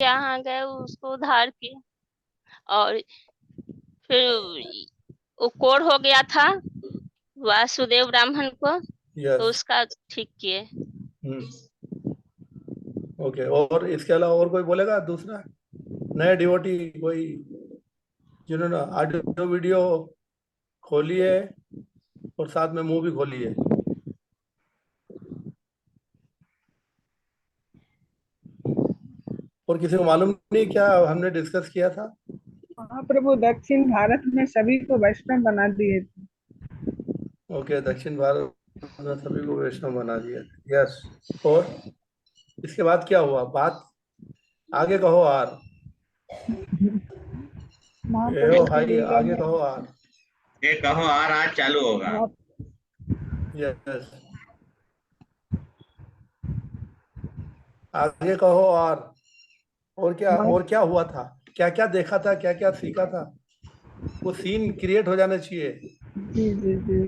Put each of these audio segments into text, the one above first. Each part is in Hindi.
यहाँ गए, उसको उद्धार किए। और फिर वो कोढ़ हो गया था वासुदेव ब्राह्मण को, तो यस। उसका ठीक किए। हम्म। ओके, और इसके अलावा और कोई बोलेगा दूसरा नया डिवोटी कोई, जिन्होंने ऑडियो वीडियो खोली है और साथ में मुंह भी खोली है? और किसी को मालूम नहीं क्या हमने डिस्कस किया था? महाप्रभु दक्षिण भारत में सभी को वैष्णव बना दिए थे। ओके, दक्षिण भारत में सभी को वैष्णव बना दिया। यस। और इसके बाद क्या हुआ बात? आगे कहो आर। ए ओ महाप्रभु की भाई, लीला आगे में कहो आर। ये कहो आ आज चालू होगा। महा- यस, आगे कहो और क्या हुआ था? क्या क्या देखा था, क्या क्या सीखा था? वो सीन क्रिएट हो जाना चाहिए। जी जी जी।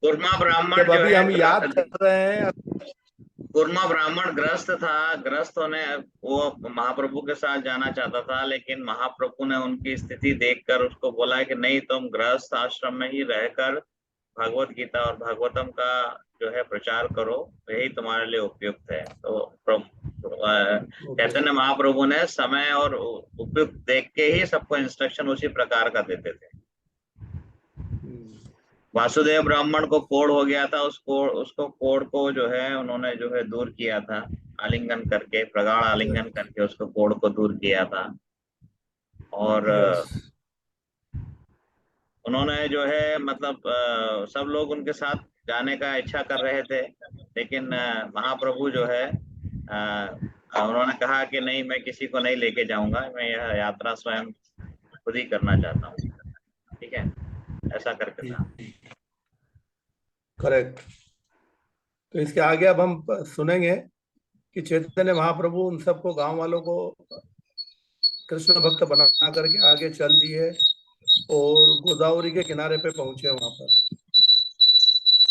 कुरमा ब्राह्मण जब जो अभी है हम याद कर रहे हैं। कुरमा ब्राह्मण ग्रस्त था। ग्रस्त होने वो महाप्रभु के साथ जाना चाहता था, लेकिन महाप्रभु ने उनकी स्थिति देखकर उसको बोला कि नहीं, तुम गृहस्थ आश्रम में ही रहकर भगवत गीता और भागवतम का जो है प्रचार करो, यही तुम्हारे लिए उपयुक्त है। तो ओके। चैतन्य महाप्रभु ने समय और उपयुक्त देख के ही सबको इंस्ट्रक्शन उसी प्रकार का देते थे। वासुदेव ब्राह्मण को कोढ़ हो गया था, उसको कोढ़ को जो है उन्होंने जो है दूर किया था, आलिंगन करके, प्रगाढ़ आलिंगन करके उसको कोढ़ को दूर किया था। और यस। उन्होंने जो है मतलब सब लोग उनके साथ जाने का इच्छा कर रहे थे, लेकिन महाप्रभु जो है उन्होंने कहा कि नहीं, मैं किसी को नहीं लेके जाऊंगा, मैं यह यात्रा स्वयं खुद ही करना चाहता हूँ। ठीक है, ऐसा करके था। करेक्ट। तो इसके आगे अब हम सुनेंगे कि चैतन्य महाप्रभु उन सबको, गांव वालों को कृष्ण भक्त बना करके आगे चल दिए और गोदावरी के किनारे पे पहुंचे वहां पर।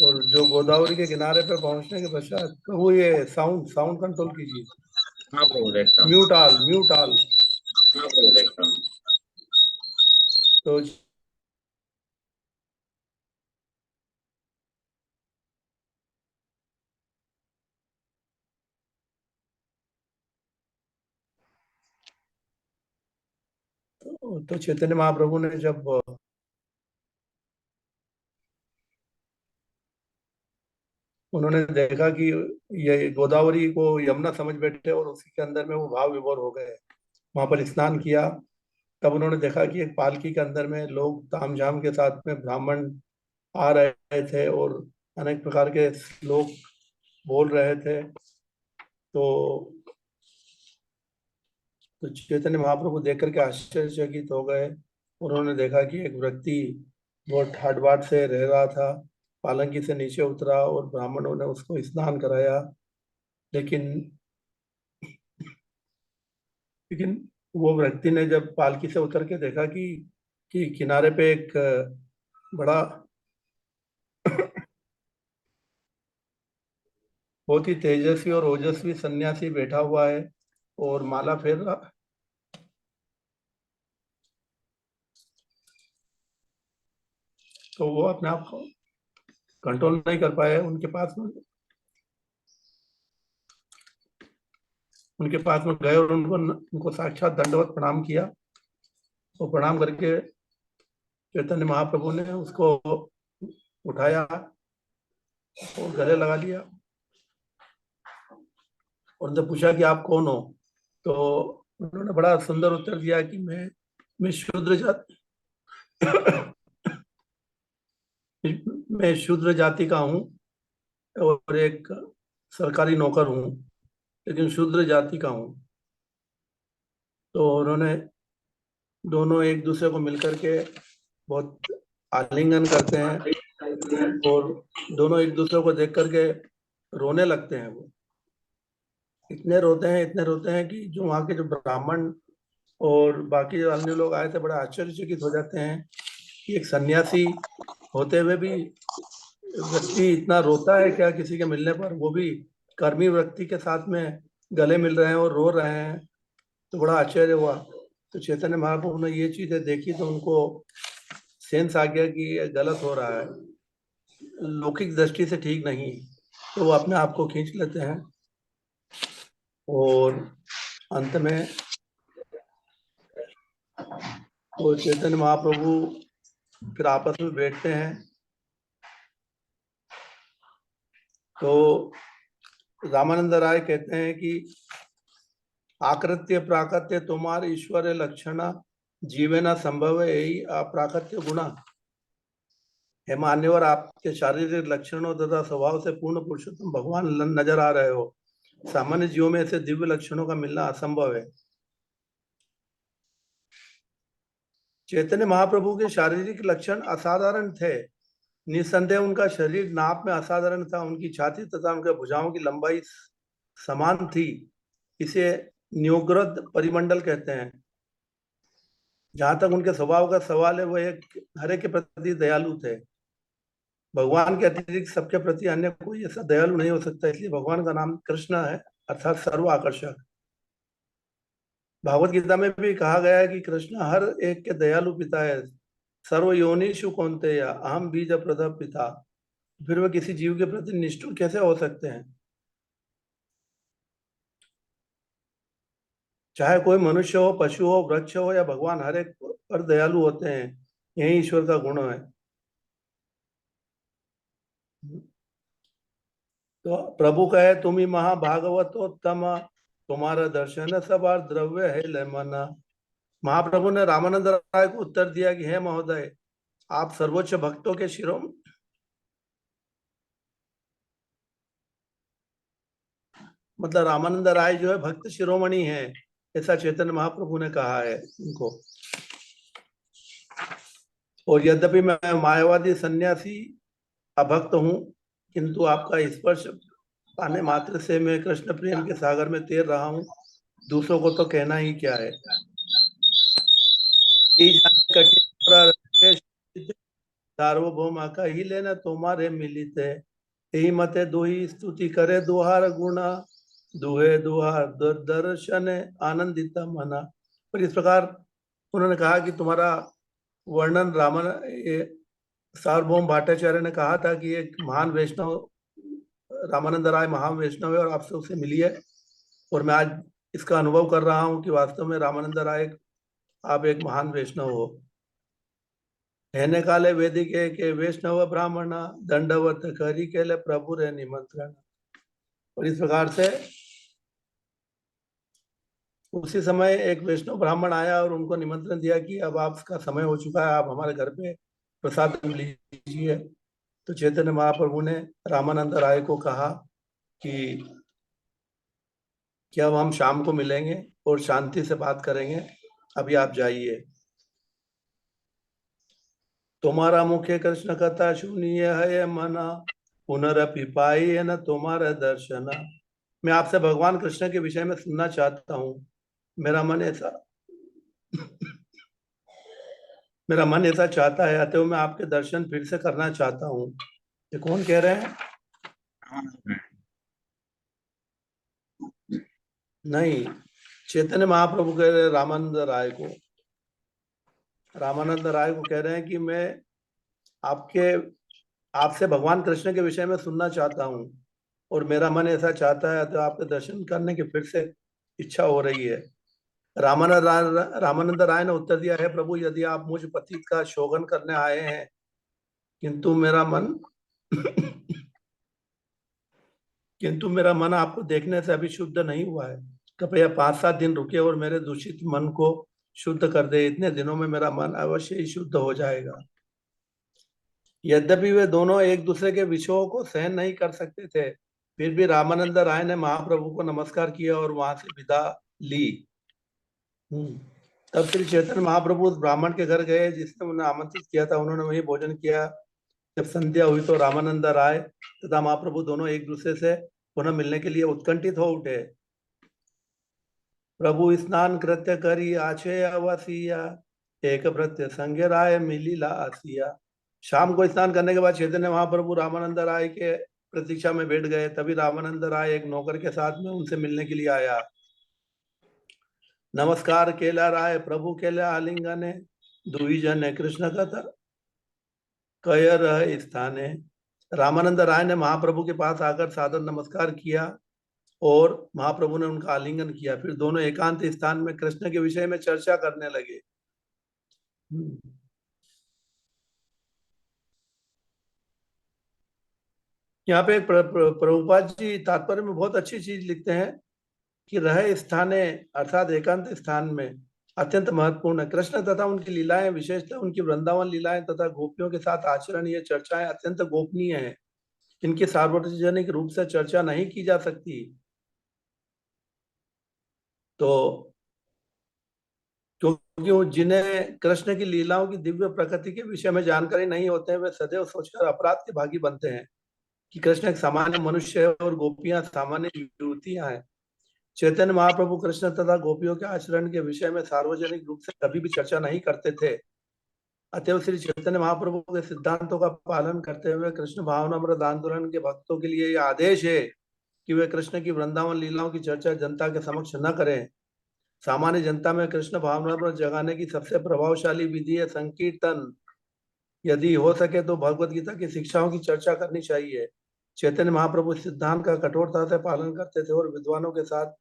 और जो गोदावरी के किनारे पे पहुंचने के पश्चात प्रभु, ये साउंड साउंड कंट्रोल कीजिए। हाँ प्रभु, देखता हूँ। Mute all, mute all. हाँ प्रभु, देखता हूँ। तो तो चैतन्य महाप्रभु ने जब उन्होंने देखा कि ये गोदावरी को यमुना समझ बैठे और उसी के अंदर में वो भाव विभोर हो गए, वहां पर स्नान किया। तब उन्होंने देखा कि एक पालकी के अंदर में लोग तामझाम के साथ में ब्राह्मण आ रहे थे और अनेक प्रकार के श्लोक बोल रहे थे। तो चैतन्य महाप्रभु देख करके आश्चर्यचकित हो गए। उन्होंने देखा कि एक व्यक्ति बहुत ठाट बाट से रह रहा था, पालंकी से नीचे उतरा और ब्राह्मणों ने उसको स्नान कराया। लेकिन लेकिन वो व्यक्ति ने जब पालकी से उतर के देखा कि किनारे पे एक बड़ा बहुत ही तेजस्वी और ओजस्वी सन्यासी बैठा हुआ है और माला फेर रहा। तो वो अपने आप को कंट्रोल नहीं कर पाए। उनके पास में गए और उनको साक्षात दंडवत प्रणाम किया। तो प्रणाम करके चैतन्य महाप्रभु ने उसको उठाया और गले लगा लिया। और उनसे पूछा कि आप कौन हो? तो उन्होंने बड़ा सुंदर उत्तर दिया कि मैं शूद्र जाति मैं शूद्र जाति का हूँ और एक सरकारी नौकर हूँ, लेकिन शूद्र जाति का हूँ। तो उन्होंने दोनों एक दूसरे को मिलकर के बहुत आलिंगन करते हैं और दोनों एक दूसरे को देख करके रोने लगते हैं। वो इतने रोते हैं कि जो वहाँ के जो ब्राह्मण और बाकी जो अन्य लोग आए थे बड़ा आश्चर्यचकित हो जाते हैं कि एक सन्यासी होते हुए भी व्यक्ति इतना रोता है क्या किसी के मिलने पर, वो भी कर्मी व्यक्ति के साथ में गले मिल रहे हैं और रो रहे हैं, तो बड़ा आश्चर्य हुआ। तो चैतन्य महाप्रभु ने ये चीजें देखी तो उनको सेंस आ गया कि ये गलत हो रहा है, लौकिक दृष्टि से ठीक नहीं, तो वो अपने आप को खींच लेते हैं और अंत में तो चैतन्य महाप्रभु फिर आपस में बैठते हैं। तो रामानंद राय कहते हैं कि आकृत्य प्राकृत्य तुम्हार ईश्वर लक्षण जीवेना संभव है यही अप्राकृत्य गुणा। हे मान्यवर, आपके शारीरिक लक्षणों तथा स्वभाव से पूर्ण पुरुषोत्तम भगवान नजर आ रहे हो। सामान्य जीवों में ऐसे दिव्य लक्षणों का मिलना असंभव है। चैतन्य महाप्रभु के शारीरिक लक्षण असाधारण थे। निस्संदेह उनका शरीर नाप में असाधारण था। उनकी छाती तथा उनके भुजाओं की लंबाई समान थी। इसे न्योग्रद परिमंडल कहते हैं। जहां तक उनके स्वभाव का सवाल है, वह एक हरे के प्रति दयालु थे। भगवान के अतिरिक्त सबके प्रति अन्य कोई ऐसा दयालु नहीं हो सकता, इसलिए भगवान का नाम कृष्ण है, अर्थात सर्व आकर्षक। भागवत गीता में भी कहा गया है कि कृष्ण हर एक के दयालु पिता है। सर्व योनिषु कौन्तेय अहम बीज प्रद पिता। फिर वे किसी जीव के प्रति निष्ठुर कैसे हो सकते हैं? चाहे कोई मनुष्य हो, पशु हो, वृक्ष हो या भगवान, हर एक पर दयालु होते हैं। यही ईश्वर का गुण है। तो प्रभु कहे, तुम ही महाभागवतोत्तम, तुम्हारा दर्शन सबार द्रव्य है लेमना। महाप्रभु ने रामानंद राय को उत्तर दिया कि हे महोदय, आप सर्वोच्च भक्तों के शिरों मतलब रामानंद राय जो है भक्त शिरोमणि है, ऐसा चैतन्य महाप्रभु ने कहा है उनको। और यद्यपि मैं मायावादी सन्यासी अभक्त हूँ, किंतु आपका स्पर्श पाने मात्र से मैं कृष्ण प्रेम के सागर में तैर रहा हूँ। दूसरों को तो कहना ही क्या है। कठिन सार्वभौम का ही लेना तुम्हारे मिलित है। यही मते दोही स्तुति करे दुहार गुणा, दुहे दुहार दर्शन आनंदित मना। और इस प्रकार उन्होंने कहा कि तुम्हारा वर्णन सार्वभौम भट्टाचार्य ने कहा था कि एक महान वैष्णव रामानंद राय महान वैष्णव है और आपसे उससे मिली है। और मैं आज इसका अनुभव कर रहा हूँ कि वास्तव में रामानंद राय आप एक महान वैष्णव हो। हेने काले वेदिक के वैष्णव ब्राह्मण दंडवत करी के प्रभु रे निमंत्रण। और इस प्रकार से उसी समय एक वैष्णव ब्राह्मण आया और उनको निमंत्रण दिया कि अब आपका समय हो चुका है, आप हमारे घर पे प्रसाद लीजिए। तो चैतन्य महाप्रभु ने रामानंद राय को कहा कि अब हम शाम को मिलेंगे और शांति से बात करेंगे, अभी आप जाइए। तुम्हारा मुख्य कृष्ण कथा सुनिए है मना, पुनरपि पाई न तुम्हारा दर्शन। मैं आपसे भगवान कृष्ण के विषय में सुनना चाहता हूँ। मेरा मन ऐसा चाहता है, अतः मैं आपके दर्शन फिर से करना चाहता हूँ। ये कौन कह रहे हैं? नहीं, चैतन्य महाप्रभु कह रहे हैं रामानंद राय को। रामानंद राय को कह रहे हैं कि मैं आपसे भगवान कृष्ण के विषय में सुनना चाहता हूँ और मेरा मन ऐसा चाहता है, तो आपके दर्शन करने की फिर से इच्छा हो रही है। रामानंद राय ने उत्तर दिया, है प्रभु, यदि आप मुझ पतित का शोभन करने आए हैं, किंतु मेरा मन आपको देखने से अभी शुद्ध नहीं हुआ है। कृपया 5-7 दिन रुके और मेरे दूषित मन को शुद्ध कर दे। इतने दिनों में मेरा मन अवश्य ही शुद्ध हो जाएगा। यद्यपि वे दोनों एक दूसरे के विषयों को सहन नहीं कर सकते थे, फिर भी रामानंद राय ने महाप्रभु को नमस्कार किया और वहां से विदा ली। तब श्री चैतन्य महाप्रभु उस ब्राह्मण के घर गए जिसने उन्हें आमंत्रित किया था। उन्होंने वही भोजन किया। जब संध्या हुई तो रामानंद राय तथा महाप्रभु दोनों एक दूसरे से पुनः मिलने के लिए उत्कंठित हो उठे। प्रभु स्नान कृत्य करी आछे अवसिया, एक प्रत्य संग राय मिलीला आसिया। शाम को स्नान करने के बाद चैतन्य महाप्रभु रामानंद राय के प्रतीक्षा में बैठ गए। तभी रामानंद राय एक नौकर के साथ में उनसे मिलने के लिए आया। नमस्कार केला राय, प्रभु केला आलिंगने, दुई जन कृष्ण कथा कय रह स्थाने। रामानंद राय ने महाप्रभु के पास आकर सादर नमस्कार किया और महाप्रभु ने उनका आलिंगन किया। फिर दोनों एकांत स्थान में कृष्ण के विषय में चर्चा करने लगे। यहाँ पे प्रभुपाद जी तात्पर्य में बहुत अच्छी चीज लिखते हैं कि रह स्थाने अर्थात एकांत स्थान में अत्यंत महत्वपूर्ण है। कृष्ण तथा उनकी लीलाएं, विशेषतः उनकी वृंदावन लीलाएं तथा गोपियों के साथ आचरण, ये चर्चाएं अत्यंत गोपनीय है। इनकी सार्वजनिक रूप से चर्चा नहीं की जा सकती। तो क्योंकि जिन्हें कृष्ण की लीलाओं की दिव्य प्रकृति के विषय में जानकारी नहीं होते हैं, वे सदैव सोचकर अपराध के भागी बनते हैं कि कृष्ण एक सामान्य मनुष्य है और गोपियां सामान्य युवतियां हैं। चैतन्य महाप्रभु कृष्ण तथा गोपियों के आचरण के विषय में सार्वजनिक रूप से कभी भी चर्चा नहीं करते थे। अतएव श्री चैतन्य महाप्रभु के सिद्धांतों का पालन करते हुए कृष्ण भावनामृत आंदोलन के भक्तों के लिए यह आदेश है कि वे कृष्ण की वृंदावन लीलाओं की चर्चा जनता के समक्ष न करें। सामान्य जनता में कृष्ण भावनामृत जगाने की सबसे प्रभावशाली विधि है संकीर्तन। यदि हो सके तो भगवत गीता की शिक्षाओं की चर्चा करनी चाहिए। चैतन्य महाप्रभु इस सिद्धांत का कठोरता से पालन करते थे और विद्वानों के साथ,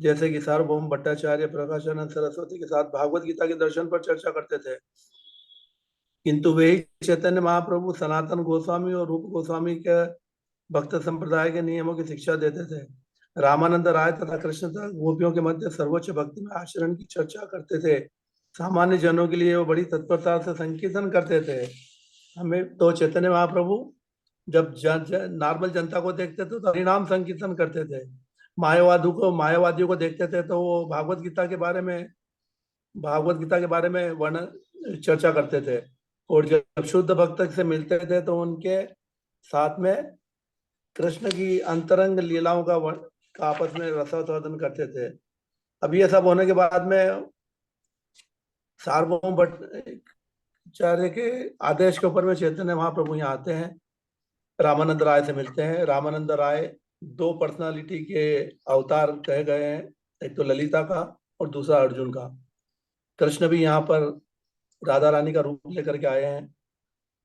जैसे कि सार्वभौम भट्टाचार्य, प्रकाशानंद सरस्वती के साथ भागवत गीता के दर्शन पर चर्चा करते थे। किंतु वही चैतन्य महाप्रभु सनातन गोस्वामी और रूप गोस्वामी के भक्त संप्रदाय के नियमों की शिक्षा देते थे। रामानंद राय तथा कृष्ण तथा गोपियों के मध्य सर्वोच्च भक्ति में आचरण की चर्चा करते थे। सामान्य जनों के लिए वो बड़ी तत्परता से संकीर्तन करते थे। हमें तो चैतन्य महाप्रभु जब नॉर्मल जनता को देखते थे तो हरिनाम संकीर्तन करते थे। मायावादियों को देखते थे तो वो भागवत गीता के बारे में वर्णन चर्चा करते थे। और जब शुद्ध भक्त से मिलते थे तो उनके साथ में कृष्ण की अंतरंग लीलाओं का आपस में रसास्वादन करते थे। अब ये सब होने के बाद में सार्वभौम भट्टाचार्य के आदेश के ऊपर में चैतन्य महाप्रभु यहाँ आते हैं, रामानंद राय से मिलते हैं। रामानंद राय दो पर्सनालिटी के अवतार कहे गए हैं, एक तो ललिता का और दूसरा अर्जुन का। कृष्ण भी यहाँ पर राधा रानी का रूप लेकर के आए हैं।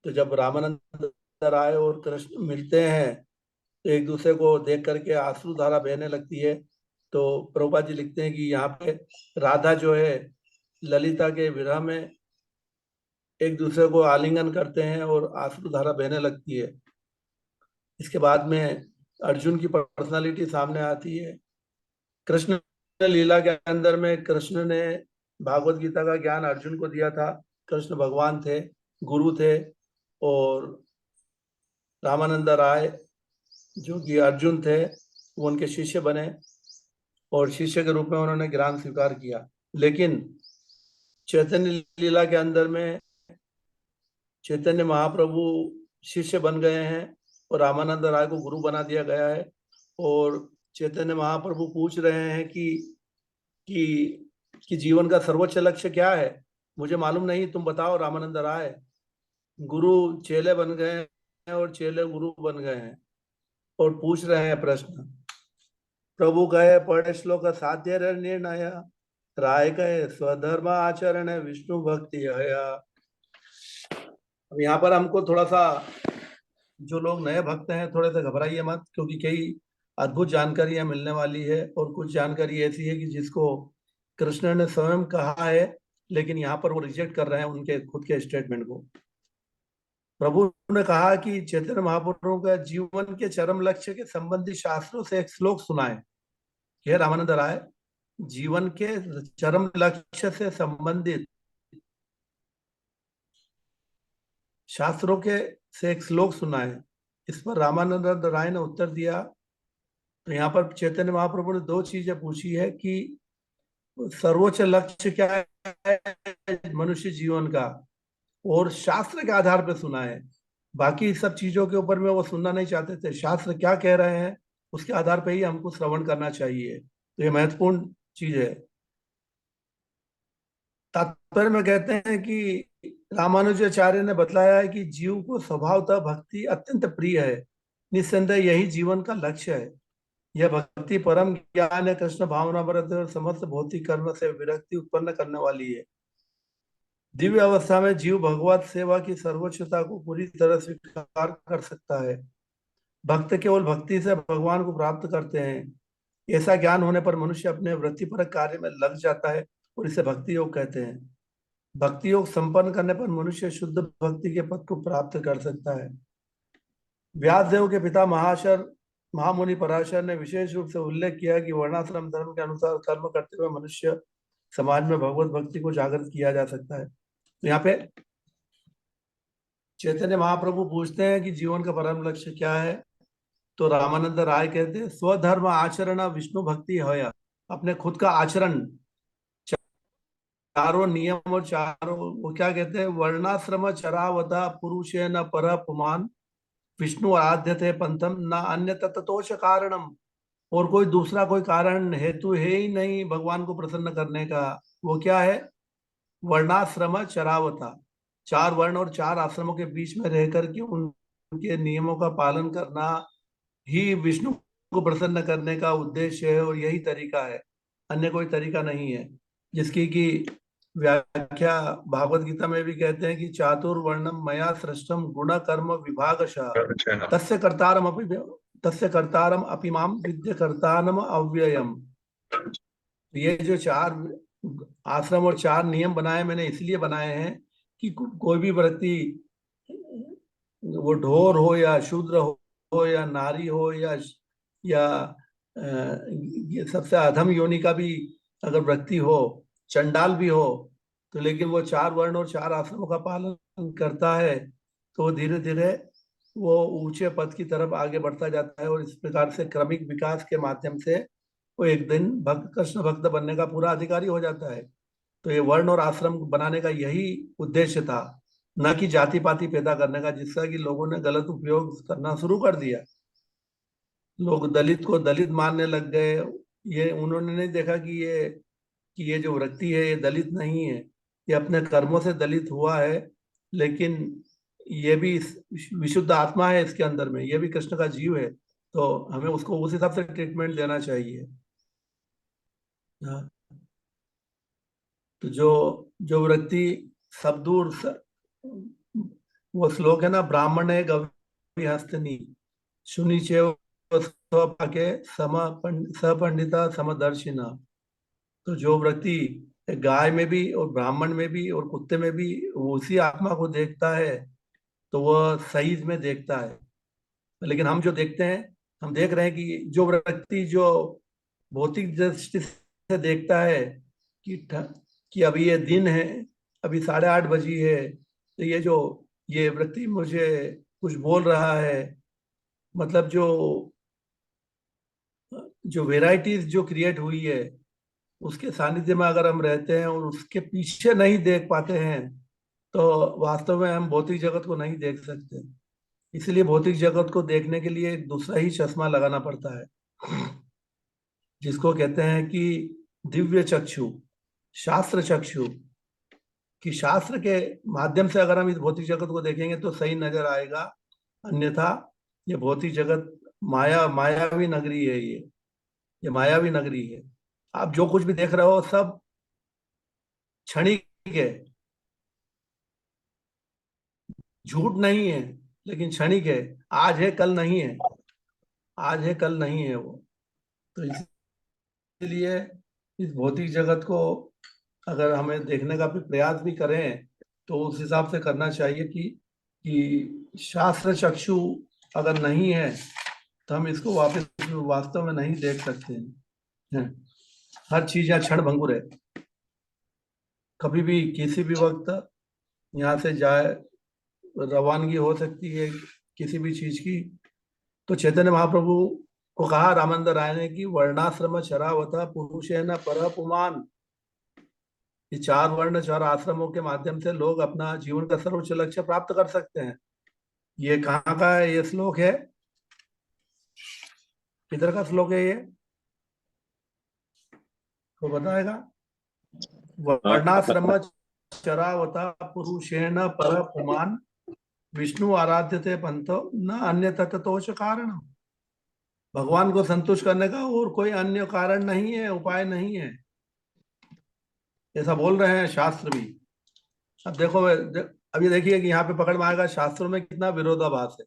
तो जब रामानंद राय और कृष्ण मिलते हैं तो एक दूसरे को देख करके आंसू धारा बहने लगती है। तो प्रभुपाद जी लिखते हैं कि यहाँ पे राधा जो है ललिता के विरह में एक दूसरे को आलिंगन करते हैं और आंसू धारा बहने लगती है। इसके बाद में अर्जुन की पर्सनालिटी सामने आती है। कृष्ण लीला के अंदर में कृष्ण ने भागवत गीता का ज्ञान अर्जुन को दिया था। कृष्ण भगवान थे, गुरु थे, और रामानंद राय जो कि अर्जुन थे वो उनके शिष्य बने और शिष्य के रूप में उन्होंने ज्ञान स्वीकार किया। लेकिन चैतन्य लीला के अंदर में चैतन्य महाप्रभु शिष्य बन गए हैं और रामानंद राय को गुरु बना दिया गया है। और चैतन्य महाप्रभु पूछ रहे हैं कि जीवन का सर्वोच्च लक्ष्य क्या है, मुझे मालूम नहीं, तुम बताओ रामानंद राय। गुरु चेले बन गए हैं और चेले गुरु बन गए हैं और पूछ रहे हैं प्रश्न। प्रभु कहे पढ़े श्लोक साध्य निर्णय, राय कहे स्वधर्म आचरण विष्णु भक्ति हया। अब यहाँ पर हमको थोड़ा सा, जो लोग नए भक्त हैं थोड़े से घबराइए मत, क्योंकि कई अद्भुत जानकारियां मिलने वाली है और कुछ जानकारी ऐसी है कि जिसको कृष्ण ने स्वयं कहा है लेकिन यहाँ पर वो रिजेक्ट कर रहे हैं उनके खुद के स्टेटमेंट को। प्रभु ने कहा कि चैतन्य महाप्रभु का जीवन के चरम लक्ष्य के संबंधी शास्त्रों से एक श्लोक सुनाए। यह रामानंद राय जीवन के चरम लक्ष्य से संबंधित शास्त्रों के से एक श्लोक सुनाए। इस पर रामानंद राय ने उत्तर दिया। तो यहाँ पर चैतन्य महाप्रभु ने दो चीजें पूछी है कि सर्वोच्च लक्ष्य क्या है मनुष्य जीवन का, और शास्त्र के आधार पर सुना है। बाकी सब चीजों के ऊपर में वो सुनना नहीं चाहते थे। शास्त्र क्या कह रहे हैं उसके आधार पर ही हमको श्रवण करना चाहिए। तो ये महत्वपूर्ण चीज है। तात्पर्य में कहते हैं कि रामानुजाचार्य ने बतलाया है कि जीव को स्वभावतः भक्ति अत्यंत प्रिय है। निस्संदेह यही जीवन का लक्ष्य है। यह भक्ति परम ज्ञान है, कृष्ण भावना व्रत और समस्त भौतिक कर्म से विरक्ति उत्पन्न करने वाली है। दिव्य अवस्था में जीव भगवत सेवा की सर्वोच्चता को पूरी तरह स्वीकार कर सकता है। भक्त केवल भक्ति से भगवान को प्राप्त करते हैं। ऐसा ज्ञान होने पर मनुष्य अपने वृत्तिपरक कार्य में लग जाता है और इसे भक्ति योग कहते हैं। भक्ति योग संपन्न करने पर मनुष्य शुद्ध भक्ति के पद को प्राप्त कर सकता है। व्यासदेव के पिता महामुनि पराशर ने विशेष रूप से उल्लेख किया कि वर्णाश्रम धर्म के अनुसार कर्म करते हुए मनुष्य समाज में भगवत भक्ति को जागृत किया जा सकता है। तो यहाँ पे चैतन्य महाप्रभु पूछते हैं कि जीवन का परम लक्ष्य क्या है। तो रामानंद राय कहते हैं, स्वधर्म आचरण विष्णु भक्ति है। अपने खुद का आचरण, चारों नियम और चारों, वो क्या कहते हैं, वर्णाश्रम चरावता पुरुषे न पर पुमान विष्णु आराध्य थे पंथम न अन्य तत्तोष कारणम। और कोई दूसरा कोई कारण हेतु है ही नहीं भगवान को प्रसन्न करने का। वो क्या है? वर्णाश्रम चरावता, 4 वर्ण और 4 आश्रमों के बीच में रह करके उनके नियमों का पालन करना ही विष्णु को प्रसन्न करने का उद्देश्य है और यही तरीका है, अन्य कोई तरीका नहीं है। जिसकी की व्याख्या भागवत गीता में भी कहते हैं कि चातुर्वर्णम मया सृष्टम गुण कर्म विभागशः तस्य कर्तारम अपि माम विद्य कर्तारम अव्ययम। ये जो 4 आश्रम और 4 नियम बनाए मैंने इसलिए बनाए हैं कि कोई भी व्यक्ति, वो ढोर हो या शूद्र हो या नारी हो या ये सबसे अधम योनि का भी अगर व्यक्ति हो, चंडाल भी हो, तो लेकिन वो 4 वर्ण और 4 आश्रमों का पालन करता है तो धीरे धीरे वो ऊंचे पद की तरफ आगे बढ़ता जाता है और इस प्रकार से क्रमिक विकास के माध्यम से वो एक दिन कृष्ण भक्त बनने का पूरा अधिकारी हो जाता है। तो ये वर्ण और आश्रम बनाने का यही उद्देश्य था, न कि जाति पाति पैदा करने का, जिसका कि लोगों ने गलत उपयोग करना शुरू कर दिया। लोग दलित को दलित मानने लग गए। ये उन्होंने नहीं देखा कि ये जो व्यक्ति है ये दलित नहीं है, ये अपने कर्मों से दलित हुआ है, लेकिन ये भी विशुद्ध आत्मा है इसके अंदर में, ये भी कृष्ण का जीव है। तो हमें उसको उस हिसाब से ट्रीटमेंट देना चाहिए। हाँ। तो जो व्यक्ति सब दूर वो श्लोक है ना, ब्राह्मणे गवी हस्तनी सुनी चेव स्वपाके सपंडिता समदर्शिना। तो जो व्यक्ति गाय में भी और ब्राह्मण में भी और कुत्ते में भी उसी आत्मा को देखता है तो वह सही में देखता है। लेकिन हम जो देखते हैं, हम देख रहे हैं कि जो व्यक्ति जो भौतिक दृष्टि से देखता है कि अभी ये दिन है, अभी 8:30 बजी है, तो ये व्यक्ति मुझे कुछ बोल रहा है, मतलब जो वेराइटीज जो क्रिएट हुई है उसके सानिध्य में अगर हम रहते हैं और उसके पीछे नहीं देख पाते हैं तो वास्तव में हम भौतिक जगत को नहीं देख सकते। इसलिए भौतिक जगत को देखने के लिए एक दूसरा ही चश्मा लगाना पड़ता है, जिसको कहते हैं कि दिव्य चक्षु, शास्त्र चक्षु। कि शास्त्र के माध्यम से अगर हम इस भौतिक जगत को देखेंगे तो सही नजर आएगा, अन्यथा ये भौतिक जगत मायावी नगरी है। ये मायावी नगरी है। आप जो कुछ भी देख रहे हो सब क्षणिक है, झूठ नहीं है लेकिन क्षणिक है। आज है कल नहीं है, आज है कल नहीं है वो। तो इसलिए इस भौतिक जगत को अगर हमें देखने का भी प्रयास भी करें तो उस हिसाब से करना चाहिए कि शास्त्र चक्षु अगर नहीं है तो हम इसको वास्तव में नहीं देख सकते हैं। हर चीज यहाँ क्षण भंगुर है, कभी भी किसी भी वक्त यहाँ से जाए रवानगी हो सकती है किसी भी चीज की। तो चैतन्य महाप्रभु को कहा रामानंद राय ने कि वर्णाश्रम चरावता पुरुषेण पर पुमान। ये 4 वर्ण 4 आश्रमों के माध्यम से लोग अपना जीवन का सर्वोच्च लक्ष्य प्राप्त कर सकते हैं। ये कहाँ का है? ये श्लोक है, किधर का श्लोक है ये? तो बताएगा। वर्णाश्रम चरावता पुरुषेण पर पुमान विष्णु आराध्य थे पंथो न अन्य तत्तोष कारण। भगवान को संतुष्ट करने का और कोई अन्य कारण नहीं है, उपाय नहीं है, ऐसा बोल रहे हैं शास्त्र भी। अब देखो, अभी देखिए कि यहाँ पे पकड़ में आएगा शास्त्रों में कितना विरोधाभास है।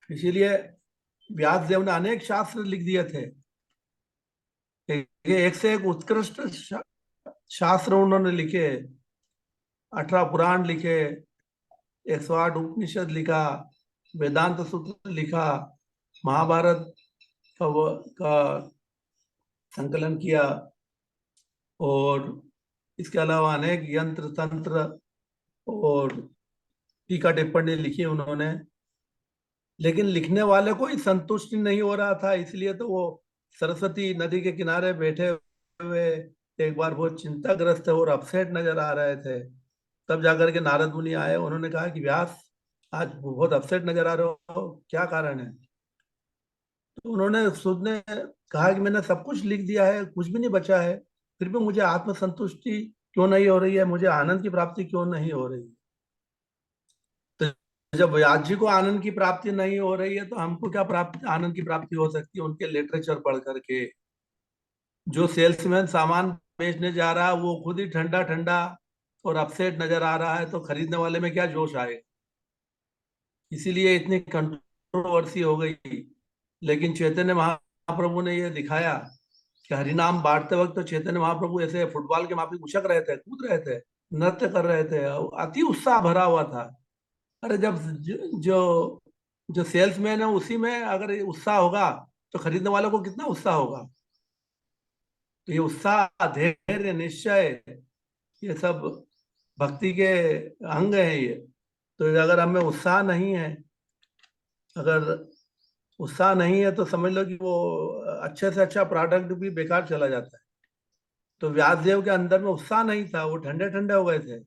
इसीलिए व्यास देव ने अनेक शास्त्र लिख दिए थे, एक से एक उत्कृष्ट शास्त्र उन्होंने लिखे, 18 पुराण लिखे, 108 उपनिषद लिखा, वेदांत सूत्र लिखा, महाभारत का संकलन किया, और इसके अलावा अनेक यंत्र तंत्र और टीका टिप्पणी लिखी उन्होंने। लेकिन लिखने वाले को ही संतुष्टि नहीं हो रहा था, इसलिए तो वो सरस्वती नदी के किनारे बैठे हुए एक बार बहुत चिंताग्रस्त और अपसेट नजर आ रहे थे। तब जाकर के नारद मुनि आए, उन्होंने कहा कि व्यास आज बहुत अपसेट नजर आ रहे हो, क्या कारण है? तो उन्होंने सुनने कहा कि मैंने सब कुछ लिख दिया है, कुछ भी नहीं बचा है, फिर भी मुझे आत्मसंतुष्टि क्यों नहीं हो रही है, मुझे आनंद की प्राप्ति क्यों नहीं हो रही? तो जब व्यास जी को आनंद की प्राप्ति नहीं हो रही है तो हमको क्या प्राप्ति, आनंद की प्राप्ति हो सकती है? उनके लिटरेचर पढ़ करके। जो सेल्समैन सामान बेचने जा रहा है वो खुद ही ठंडा ठंडा और अपसेट नजर आ रहा है, तो खरीदने वाले में क्या जोश आएगा? इसीलिए इतनी कंट्रोवर्सी हो गई। लेकिन चैतन्य महाप्रभु ने ये दिखाया कि हरिनाम बांटते वक्त तो चैतन्य महाप्रभु ऐसे फुटबॉल के माफी उछक रहे थे, कूद रहे थे, नृत्य कर रहे थे, अति उत्साह भरा हुआ था। अरे जब जो जो सेल्समैन है उसी में अगर उत्साह होगा तो खरीदने वालों को कितना उत्साह होगा? तो ये उत्साह, धैर्य, निश्चय, ये सब भक्ति के अंग हैं ये। तो अगर हमें उत्साह नहीं है, अगर उत्साह नहीं है तो समझ लो कि वो अच्छे से अच्छा प्रोडक्ट भी बेकार चला जाता है। तो व्यासदेव के अंदर में उत्साह नहीं था, वो ठंडे ठंडे हो गए थे,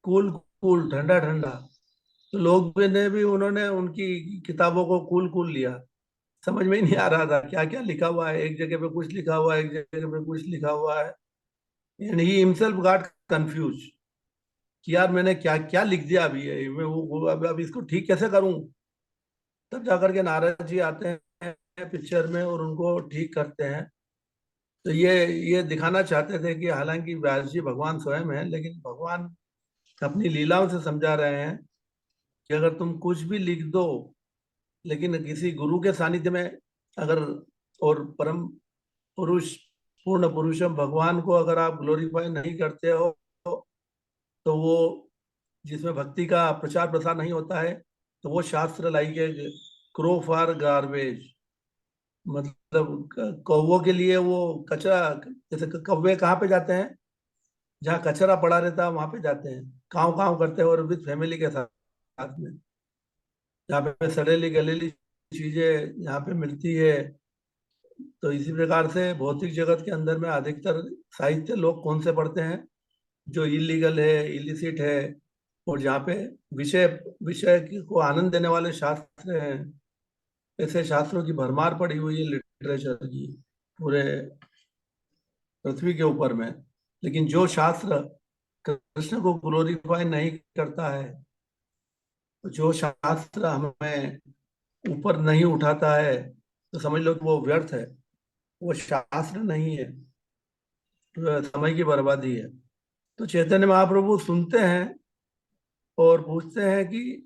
कूल कूल, ठंडा ठंडा। तो लोग ने भी उन्होंने उनकी किताबों को कूल कूल लिया। समझ में ही नहीं आ रहा था क्या क्या लिखा हुआ है, एक जगह पे कुछ लिखा हुआ है, एक जगह पे कुछ लिखा हुआ है। And he himself got confuse कि यार मैंने क्या क्या लिख दिया अभी, ये मैं वो अब इसको ठीक कैसे करूं? तब जाकर के नारद जी आते हैं पिक्चर में और उनको ठीक करते हैं। तो ये दिखाना चाहते थे कि हालांकि व्यास जी भगवान स्वयं है, लेकिन भगवान अपनी लीलाओं से समझा रहे हैं कि अगर तुम कुछ भी लिख दो, लेकिन किसी गुरु के सानिध्य में अगर, और परम पुरुष, पूर्ण पुरुषम भगवान को अगर आप ग्लोरीफाई नहीं करते हो, तो वो जिसमें भक्ति का प्रचार प्रसार नहीं होता है, तो वो शास्त्र लाइक क्रो फॉर गार्बेज। मतलब कौवों के लिए वो कचरा, जैसे कौवे कहाँ पे जाते हैं? जहाँ कचरा पड़ा रहता है वहां पे जाते हैं, काव काव करते हैं, और विद फैमिली के साथ में, जहाँ पे सड़ेली गलेली चीजें यहाँ पे मिलती है। तो इसी प्रकार से भौतिक जगत के अंदर में अधिकतर साहित्य लोग कौन से पढ़ते हैं? जो इलीगल है, इलिसिट है, और जहाँ पे विषय विषय को आनंद देने वाले शास्त्र हैं। ऐसे शास्त्रों की भरमार पड़ी हुई है लिटरेचर की पूरे पृथ्वी के ऊपर में। लेकिन जो शास्त्र कृष्ण को ग्लोरीफाई नहीं करता है, जो शास्त्र हमें ऊपर नहीं उठाता है, तो समझ लो कि वो व्यर्थ है, वो शास्त्र नहीं है, तो समय की बर्बादी है। तो चैतन्य महाप्रभु सुनते हैं और पूछते हैं कि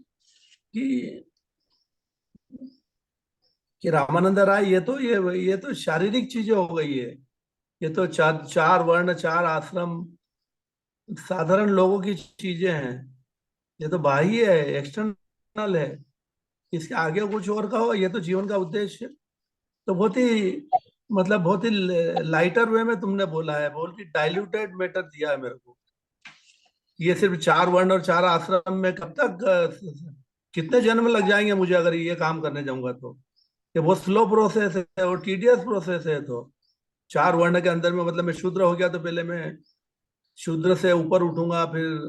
कि रामानंद राय, ये तो शारीरिक चीजें हो गई है, ये तो चार वर्ण, चार आश्रम, साधारण लोगों की चीजें हैं, ये तो बाह्य है, एक्सटर्नल है। इसके आगे कुछ और कहो, ये तो जीवन का उद्देश्य। तो बहुत ही, मतलब बहुत ही लाइटर वे में तुमने बोला है, बहुत ही डाइल्यूटेड मैटर दिया है मेरे को। ये सिर्फ चार वर्ण और चार आश्रम में कब तक, कितने जन्म लग जाएंगे मुझे अगर ये काम करने जाऊंगा तो? ये बहुत स्लो प्रोसेस है और टीडियस प्रोसेस है। तो चार वर्ण के अंदर में, मतलब मैं शूद्र हो गया तो पहले मैं शूद्र से ऊपर उठूंगा, फिर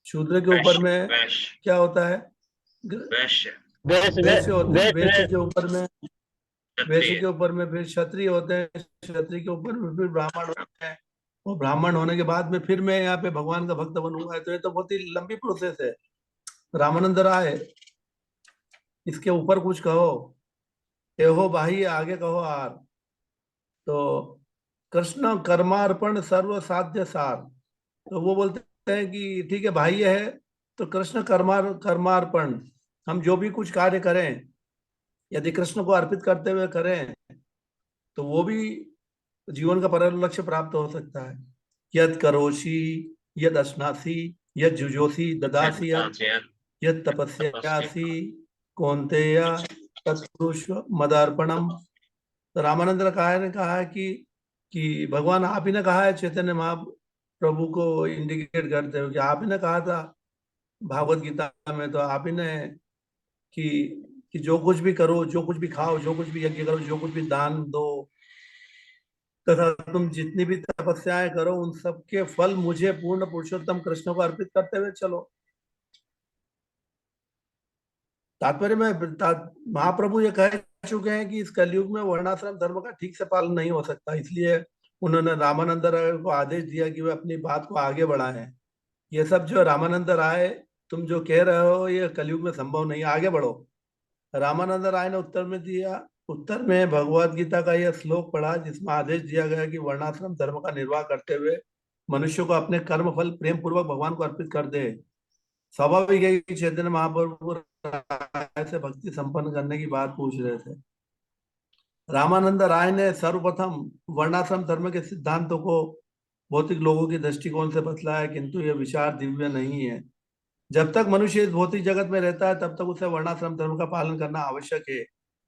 शूद्र के ऊपर में वैश्य क्या होता है? वैश्य वैश्य होते हैं, वैश्य के ऊपर में, वैश्य क्षत्रिय के ऊपर में फिर क्षत्रिय होते हैं, क्षत्रिय के ऊपर में फिर ब्राह्मण होते हैं, और ब्राह्मण होने के बाद में फिर मैं यहाँ पे भगवान का भक्त बनूंगा, तो ये तो बहुत ही लंबी प्रोसेस है। रामानंद राय, इसके ऊपर कुछ कहो, एहो भाई आगे कहो आर। तो कृष्ण कर्मार्पण सर्व साध्य सार, तो वो बोलते हैं कि ठीक है भाई है, तो कृष्ण कर्मार्पण, हम जो भी कुछ कार्य करें यदि कृष्ण को अर्पित करते हुए करें तो वो भी जीवन का परम लक्ष्य प्राप्त हो सकता है। यद करोषि यद अश्नासी यद जुजोसी ददासी यद तपस्यासी कौन्तेय तत्पुरुष मदार्पणम। तो रामानंद राय ने कहा है कि भगवान आप ही ने कहा है चैतन्य महाप्रभु को इंडिकेट करते हो कि आप ही ने कहा था भागवत गीता में, तो आप ही ने कि जो कुछ भी करो, जो कुछ भी खाओ, जो कुछ भी यज्ञ करो, जो कुछ भी दान दो, तथा तुम जितनी भी तपस्याएं करो उन सब के फल मुझे पूर्ण पुरुषोत्तम कृष्ण को अर्पित करते हुए चलो। तात्पर्य में महाप्रभु ये कह चुके हैं कि इस कलयुग में वर्णाश्रम धर्म का ठीक से पालन नहीं हो सकता, इसलिए उन्होंने रामानंद राय को आदेश दिया कि वे अपनी बात को आगे बढ़ाएं। ये सब जो रामानंद राय तुम जो कह रहे हो ये कलयुग में संभव नहीं, आगे बढ़ो। रामानंद राय ने उत्तर में भगवत गीता का यह श्लोक पढ़ा जिसमें आदेश दिया गया कि वर्णाश्रम धर्म का निर्वाह करते हुए मनुष्य को अपने कर्म फल प्रेम पूर्वक भगवान को अर्पित कर दे। स्वाभाविक है कि चैतन्य महाप्रभु राय से भक्ति संपन्न करने की बात पूछ रहे थे। रामानंद राय ने सर्वप्रथम वर्णाश्रम धर्म के सिद्धांतों को भौतिक लोगों की दृष्टिकोण से बतलाया, किंतु यह विचार दिव्य नहीं है। जब तक मनुष्य इस भौतिक जगत में रहता है तब तक उसे वर्णाश्रम धर्म का पालन करना आवश्यक है,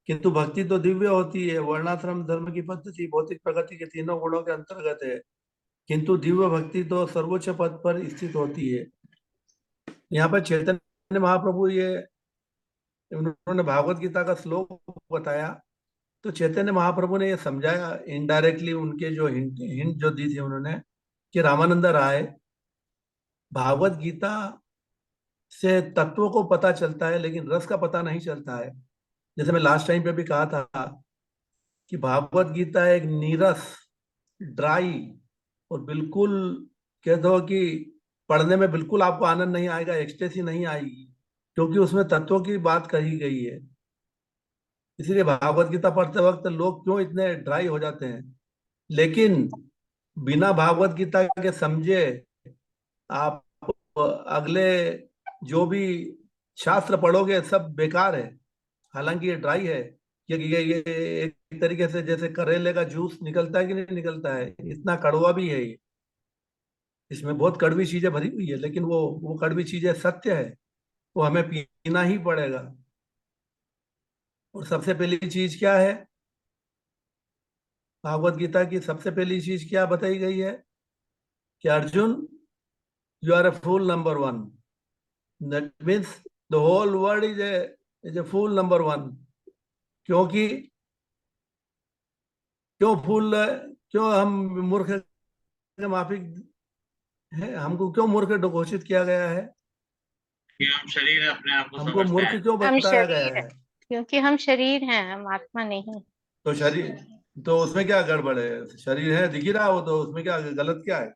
किंतु भक्ति तो दिव्य होती है। वर्णाश्रम धर्म की पद्धति भौतिक प्रगति के तीनों गुणों के अंतर्गत है, किंतु दिव्य भक्ति तो सर्वोच्च पद पर स्थित होती है। यहाँ पर चैतन्य महाप्रभु ये उन्होंने भागवत गीता का श्लोक बताया, तो चैतन्य महाप्रभु ने ये समझाया इनडायरेक्टली, उनके जो हिंट जो दी थी उन्होंने, कि रामानंद राय भागवत गीता से तत्वों को पता चलता है लेकिन रस का पता नहीं चलता है। जैसे मैं लास्ट टाइम पे भी कहा था कि भागवत गीता एक नीरस, ड्राई और बिल्कुल कह दो कि पढ़ने में बिल्कुल आपको आनंद नहीं आएगा, एक्सटेसी नहीं आएगी, क्योंकि उसमें तत्वों की बात कही गई है। इसीलिए भागवत गीता पढ़ते वक्त लोग क्यों इतने ड्राई हो जाते हैं। लेकिन बिना भागवत गीता के समझे आप अगले जो भी शास्त्र पढ़ोगे सब बेकार है। हालांकि ये ड्राई है, ये एक तरीके से जैसे करेले का जूस निकलता है कि नहीं निकलता है, इतना कड़वा भी है ये। इसमें बहुत कड़वी चीजें भरी हुई है, लेकिन वो कड़वी चीजें सत्य है, वो हमें पीना ही पड़ेगा। और सबसे पहली चीज क्या है, भागवत गीता की सबसे पहली चीज क्या बताई गई है कि Arjun you are a fool number one. That means the whole world is a fool number one. क्योंकि क्यों हम मूर्ख के माफिक है, हमको क्यों मूर्ख घोषित किया गया है, कि हम शरीर अपने आप को हमको समझते मूर्ख हैं। क्यों हम बताया गया शरीर है? है, क्योंकि हम शरीर हैं, हम आत्मा नहीं। तो शरीर, तो उसमें क्या गड़बड़ है? शरीर है, दिख ही रहा हो, तो उसमें क्या गलत क्या है?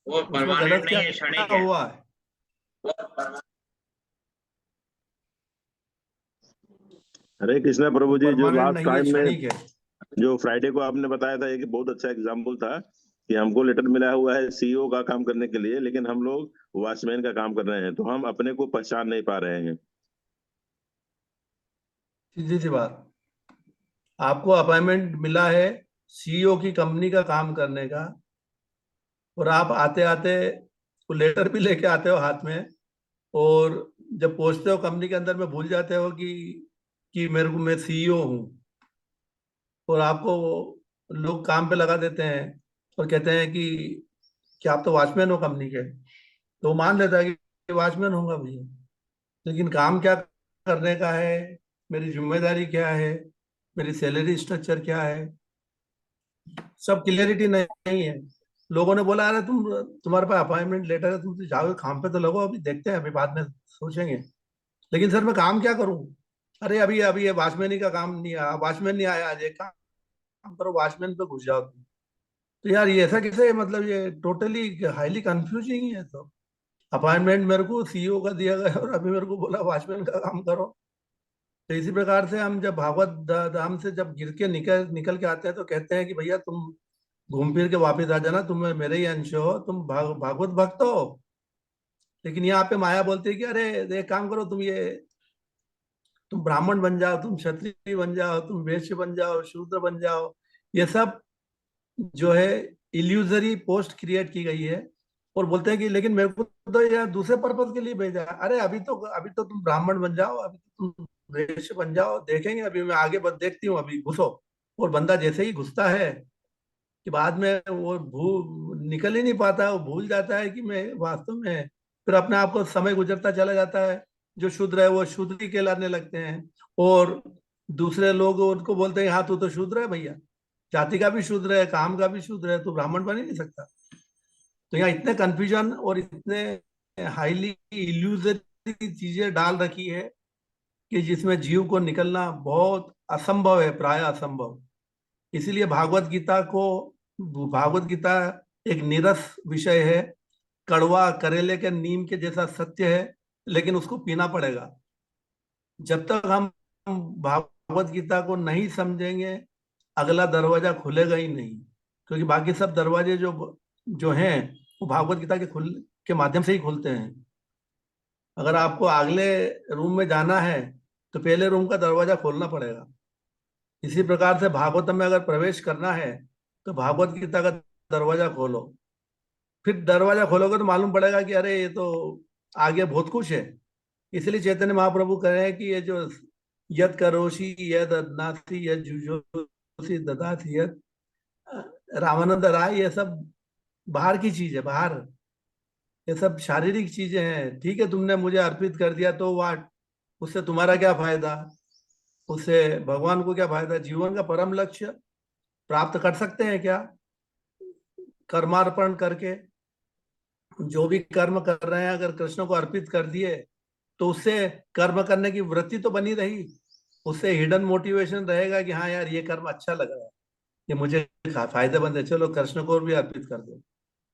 वो उसमें परमानेंट गलत नहीं क्या है, क्षणिक है। हुआ है? हरे कृष्णा प्रभु जी, जो परमानेंट लास्ट नहीं है, टाइम में क्षणिक है। जो फ्राइडे को आपने बताया था, एक बहुत अच्छा एग्जाम्पल था कि हमको लेटर मिला हुआ है सीईओ का काम करने के लिए, लेकिन हम लोग वॉचमैन का काम कर रहे हैं, तो हम अपने को पहचान नहीं पा रहे हैं। सीधी सी बात, आपको अपॉइंटमेंट मिला है सीईओ की कंपनी का काम करने का, और आप आते आते वो लेटर भी लेके आते हो हाथ में, और जब पहुंचते हो कंपनी के अंदर में भूल जाते हो कि मैं सीईओ हूँ, और आपको लोग काम पे लगा देते हैं और कहते हैं कि आप तो वॉचमैन हो कंपनी के, तो वो मान लेता है कि वॉचमैन होगा भैया, लेकिन काम क्या करने का है, मेरी जिम्मेदारी क्या है, मेरी सैलरी स्ट्रक्चर क्या है, सब क्लियरिटी नहीं है। लोगों ने बोला अरे तुम्हारे पास अपॉइंटमेंट लेटर है, तुम तो जाओ काम पे तो लगो, अभी देखते हैं, अभी बाद में सोचेंगे। लेकिन सर मैं काम क्या करूं? अरे अभी अभी ये वॉचमैन का काम नहीं आया, वॉचमैन नहीं आया आज, एक काम करो, वॉचमैन पे घुस जाओ तुम। तो यार ये ऐसा कैसे, मतलब ये टोटली हाईली कंफ्यूजिंग है। तो अपॉइंटमेंट मेरे को सीईओ का दिया गया और अभी मेरे को बोला वॉचमैन का काम करो। तो इसी प्रकार से हम जब भागवत धाम से जब गिर के निकल निकल के आते हैं तो कहते हैं कि भैया तुम घूम फिर के वापस आ जाना, तुम मेरे ही अंश हो, तुम भागवत भक्त हो। लेकिन यहाँ पे माया बोलती है कि अरे एक काम करो, तुम ब्राह्मण बन जाओ, तुम क्षत्रिय बन जाओ, तुम वैश्य बन जाओ, शूद्र बन जाओ। ये सब जो है इल्यूजरी पोस्ट क्रिएट की गई है। और बोलते हैं कि लेकिन मेरे को तो यार दूसरे पर्पज के लिए भेजा है। अरे अभी तो तुम ब्राह्मण बन जाओ, अभी तो तुम वैश्य बन जाओ, देखेंगे, अभी मैं आगे देखती हूँ, अभी घुसो। और बंदा जैसे ही घुसता है कि बाद में वो निकल ही नहीं पाता, वो भूल जाता है कि मैं वास्तव में, फिर अपने आप को समय गुजरता चला जाता है। जो शूद्र है वो शूद्र ही कहलाने लगते हैं, और दूसरे लोग उनको बोलते हैं हाँ तू तो शूद्र है भैया, जाति का भी शूद्र है, काम का भी शूद्र है, तू ब्राह्मण बन ही नहीं सकता। तो यहाँ इतने कंफ्यूजन और इतने हाईली इल्यूजरी चीजें डाल रखी है कि जिसमें जीव को निकलना बहुत असंभव है, प्राय असंभव। इसीलिए भागवत गीता एक नीरस विषय है, कड़वा करेले के नीम के जैसा सत्य है, लेकिन उसको पीना पड़ेगा। जब तक हम भागवत गीता को नहीं समझेंगे, अगला दरवाजा खुलेगा ही नहीं। क्योंकि बाकी सब दरवाजे जो जो हैं वो भागवत गीता के माध्यम से ही खुलते हैं। अगर आपको अगले रूम में जाना है तो पहले रूम का दरवाजा खोलना पड़ेगा। इसी प्रकार से भागवतम में अगर प्रवेश करना है तो भागवत गीता का दरवाजा खोलो। फिर दरवाजा खोलोगे तो मालूम पड़ेगा कि अरे ये तो आगे बहुत कुछ है। इसलिए चैतन्य महाप्रभु कह रहे हैं कि ये जो यद करोषि यद अदनासि यद जुजोसि ददासि यद, रामानंद राय, ये सब बाहर की चीज है, बाहर। ये सब शारीरिक चीजें हैं। ठीक है, तुमने मुझे अर्पित कर दिया तो वाट, उससे तुम्हारा क्या फायदा, उससे भगवान को क्या फायदा? जीवन का परम लक्ष्य प्राप्त कर सकते हैं क्या कर्मार्पण करके? जो भी कर्म कर रहे हैं अगर कृष्ण को अर्पित कर दिए तो उससे कर्म करने की वृत्ति तो बनी रही, उससे हिडन मोटिवेशन रहेगा कि हाँ यार ये कर्म अच्छा लग रहा है, ये मुझे फायदेमंद है, चलो कृष्ण को भी अर्पित कर दो।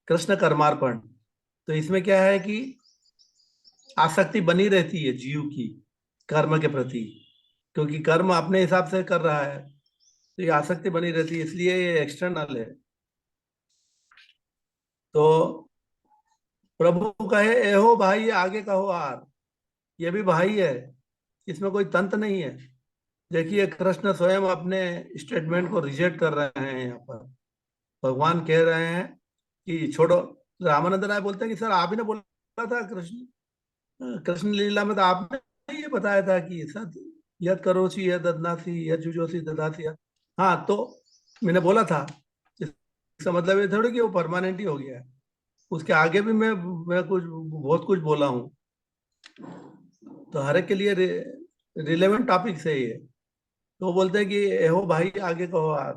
कृष्ण कर्मार्पण। तो इसमें क्या है कि आसक्ति बनी रहती है जीव की कर्म के प्रति, क्योंकि कर्म अपने हिसाब से कर रहा है, तो ये आसक्ति बनी रहती है, इसलिए ये एक्सटर्नल है। तो प्रभु कहे एहो भाई, आगे कहो आर, ये भी भाई है, इसमें कोई तंत्र नहीं है। देखिए कृष्ण स्वयं अपने स्टेटमेंट को रिजेक्ट कर रहे हैं। यहाँ पर भगवान कह रहे हैं कि छोड़ो। रामानंद राय बोलते हैं कि सर आप ही ने बोला था कृष्ण लीला में, तो आपने ये बताया था कि सत यद करोसी यद ददनासी यद जुजोसी ददासी। हाँ तो मैंने बोला था, इसका मतलब ये थोड़ी कि वो परमानेंट ही हो गया है। उसके आगे भी मैं बहुत कुछ बोला हूँ। तो हर एक के लिए रिलेवेंट टॉपिक से ही है। तो वो बोलते हैं कि एहो भाई आगे कहो यार।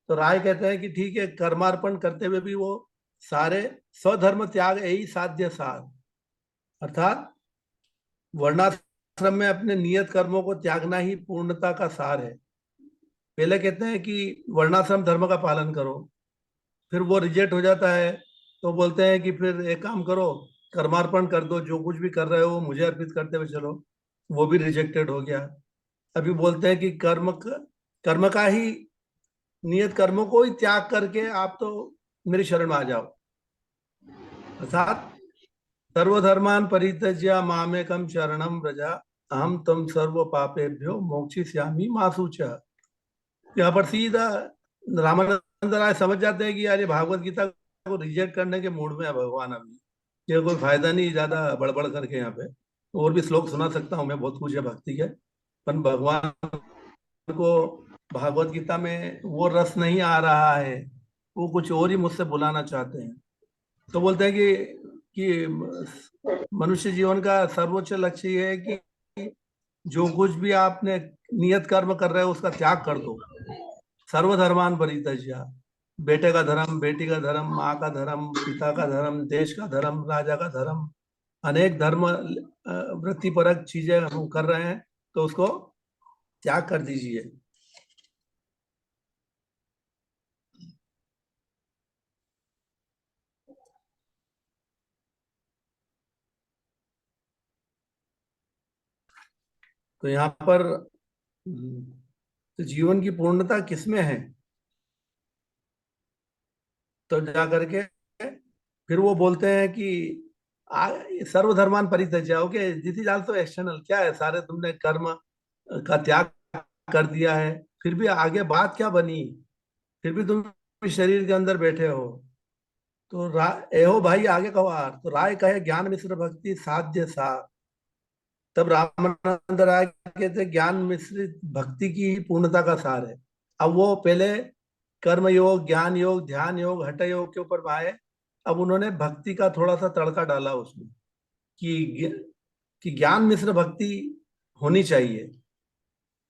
तो राय कहते हैं कि ठीक है, कर्मार्पण करते हुए भी वो सारे स्वधर्म त्याग यही साध्य सार, अर्थात वर्णाश्रम में अपने नियत कर्मों को त्यागना ही पूर्णता का सार है। पहले कहते हैं कि वर्णाश्रम धर्म का पालन करो, फिर वो रिजेक्ट हो जाता है तो बोलते हैं कि फिर एक काम करो, कर्मार्पण कर दो, जो कुछ भी कर रहे हो मुझे अर्पित करते हुए चलो, वो भी रिजेक्टेड हो गया। अभी बोलते हैं कि कर्म का ही, नियत कर्मों को ही त्याग करके आप तो मेरी शरण में आ जाओ। अर्थात सर्वधर्मान परित्यज्य मामेकम शरणम व्रजा अहम तम सर्व पापेभ्यो मोक्षयिष्यामि मा शुचः। यहाँ पर सीधा रामानंद राय समझ जाते हैं कि यार ये भागवत गीता को रिजेक्ट करने के मूड में है भगवान। अभी ये कोई फायदा नहीं ज्यादा बड़बड़ करके। यहाँ पे और भी श्लोक सुना सकता हूँ मैं, बहुत कुछ है भक्ति के, पर भगवान को भागवत गीता में वो रस नहीं आ रहा है, वो कुछ और ही मुझसे बुलाना चाहते हैं। तो बोलते हैं कि मनुष्य जीवन का सर्वोच्च लक्ष्य ये है कि जो कुछ भी आपने नियत कर्म कर रहे हो उसका त्याग कर दो। सर्वधर्मान परित्यज्य, बेटे का धर्म, बेटी का धर्म, माँ का धर्म, पिता का धर्म, देश का धर्म, राजा का धर्म, अनेक धर्म वृत्तिपरक चीजें हम कर रहे हैं, तो उसको त्याग कर दीजिए। तो यहाँ पर तो जीवन की पूर्णता किसमें है? तो जा करके फिर वो बोलते हैं कि सर्वधर्मान परित्यज्य, okay this is also external. क्या है, सारे तुमने कर्म का त्याग कर दिया है, फिर भी आगे बात क्या बनी? फिर भी तुम इस शरीर के अंदर बैठे हो। तो एहो भाई आगे कहो आर। तो राय कहे ज्ञान मिश्र भक्ति साध्य सा। तब रामानंद राय कहते ज्ञान मिश्रित भक्ति की ही पूर्णता का सार है। अब वो पहले कर्म योग, ज्ञान योग, ध्यान योग, हठ योग के ऊपर आए। अब उन्होंने भक्ति का थोड़ा सा तड़का डाला उसमें कि ज्ञान मिश्र भक्ति होनी चाहिए।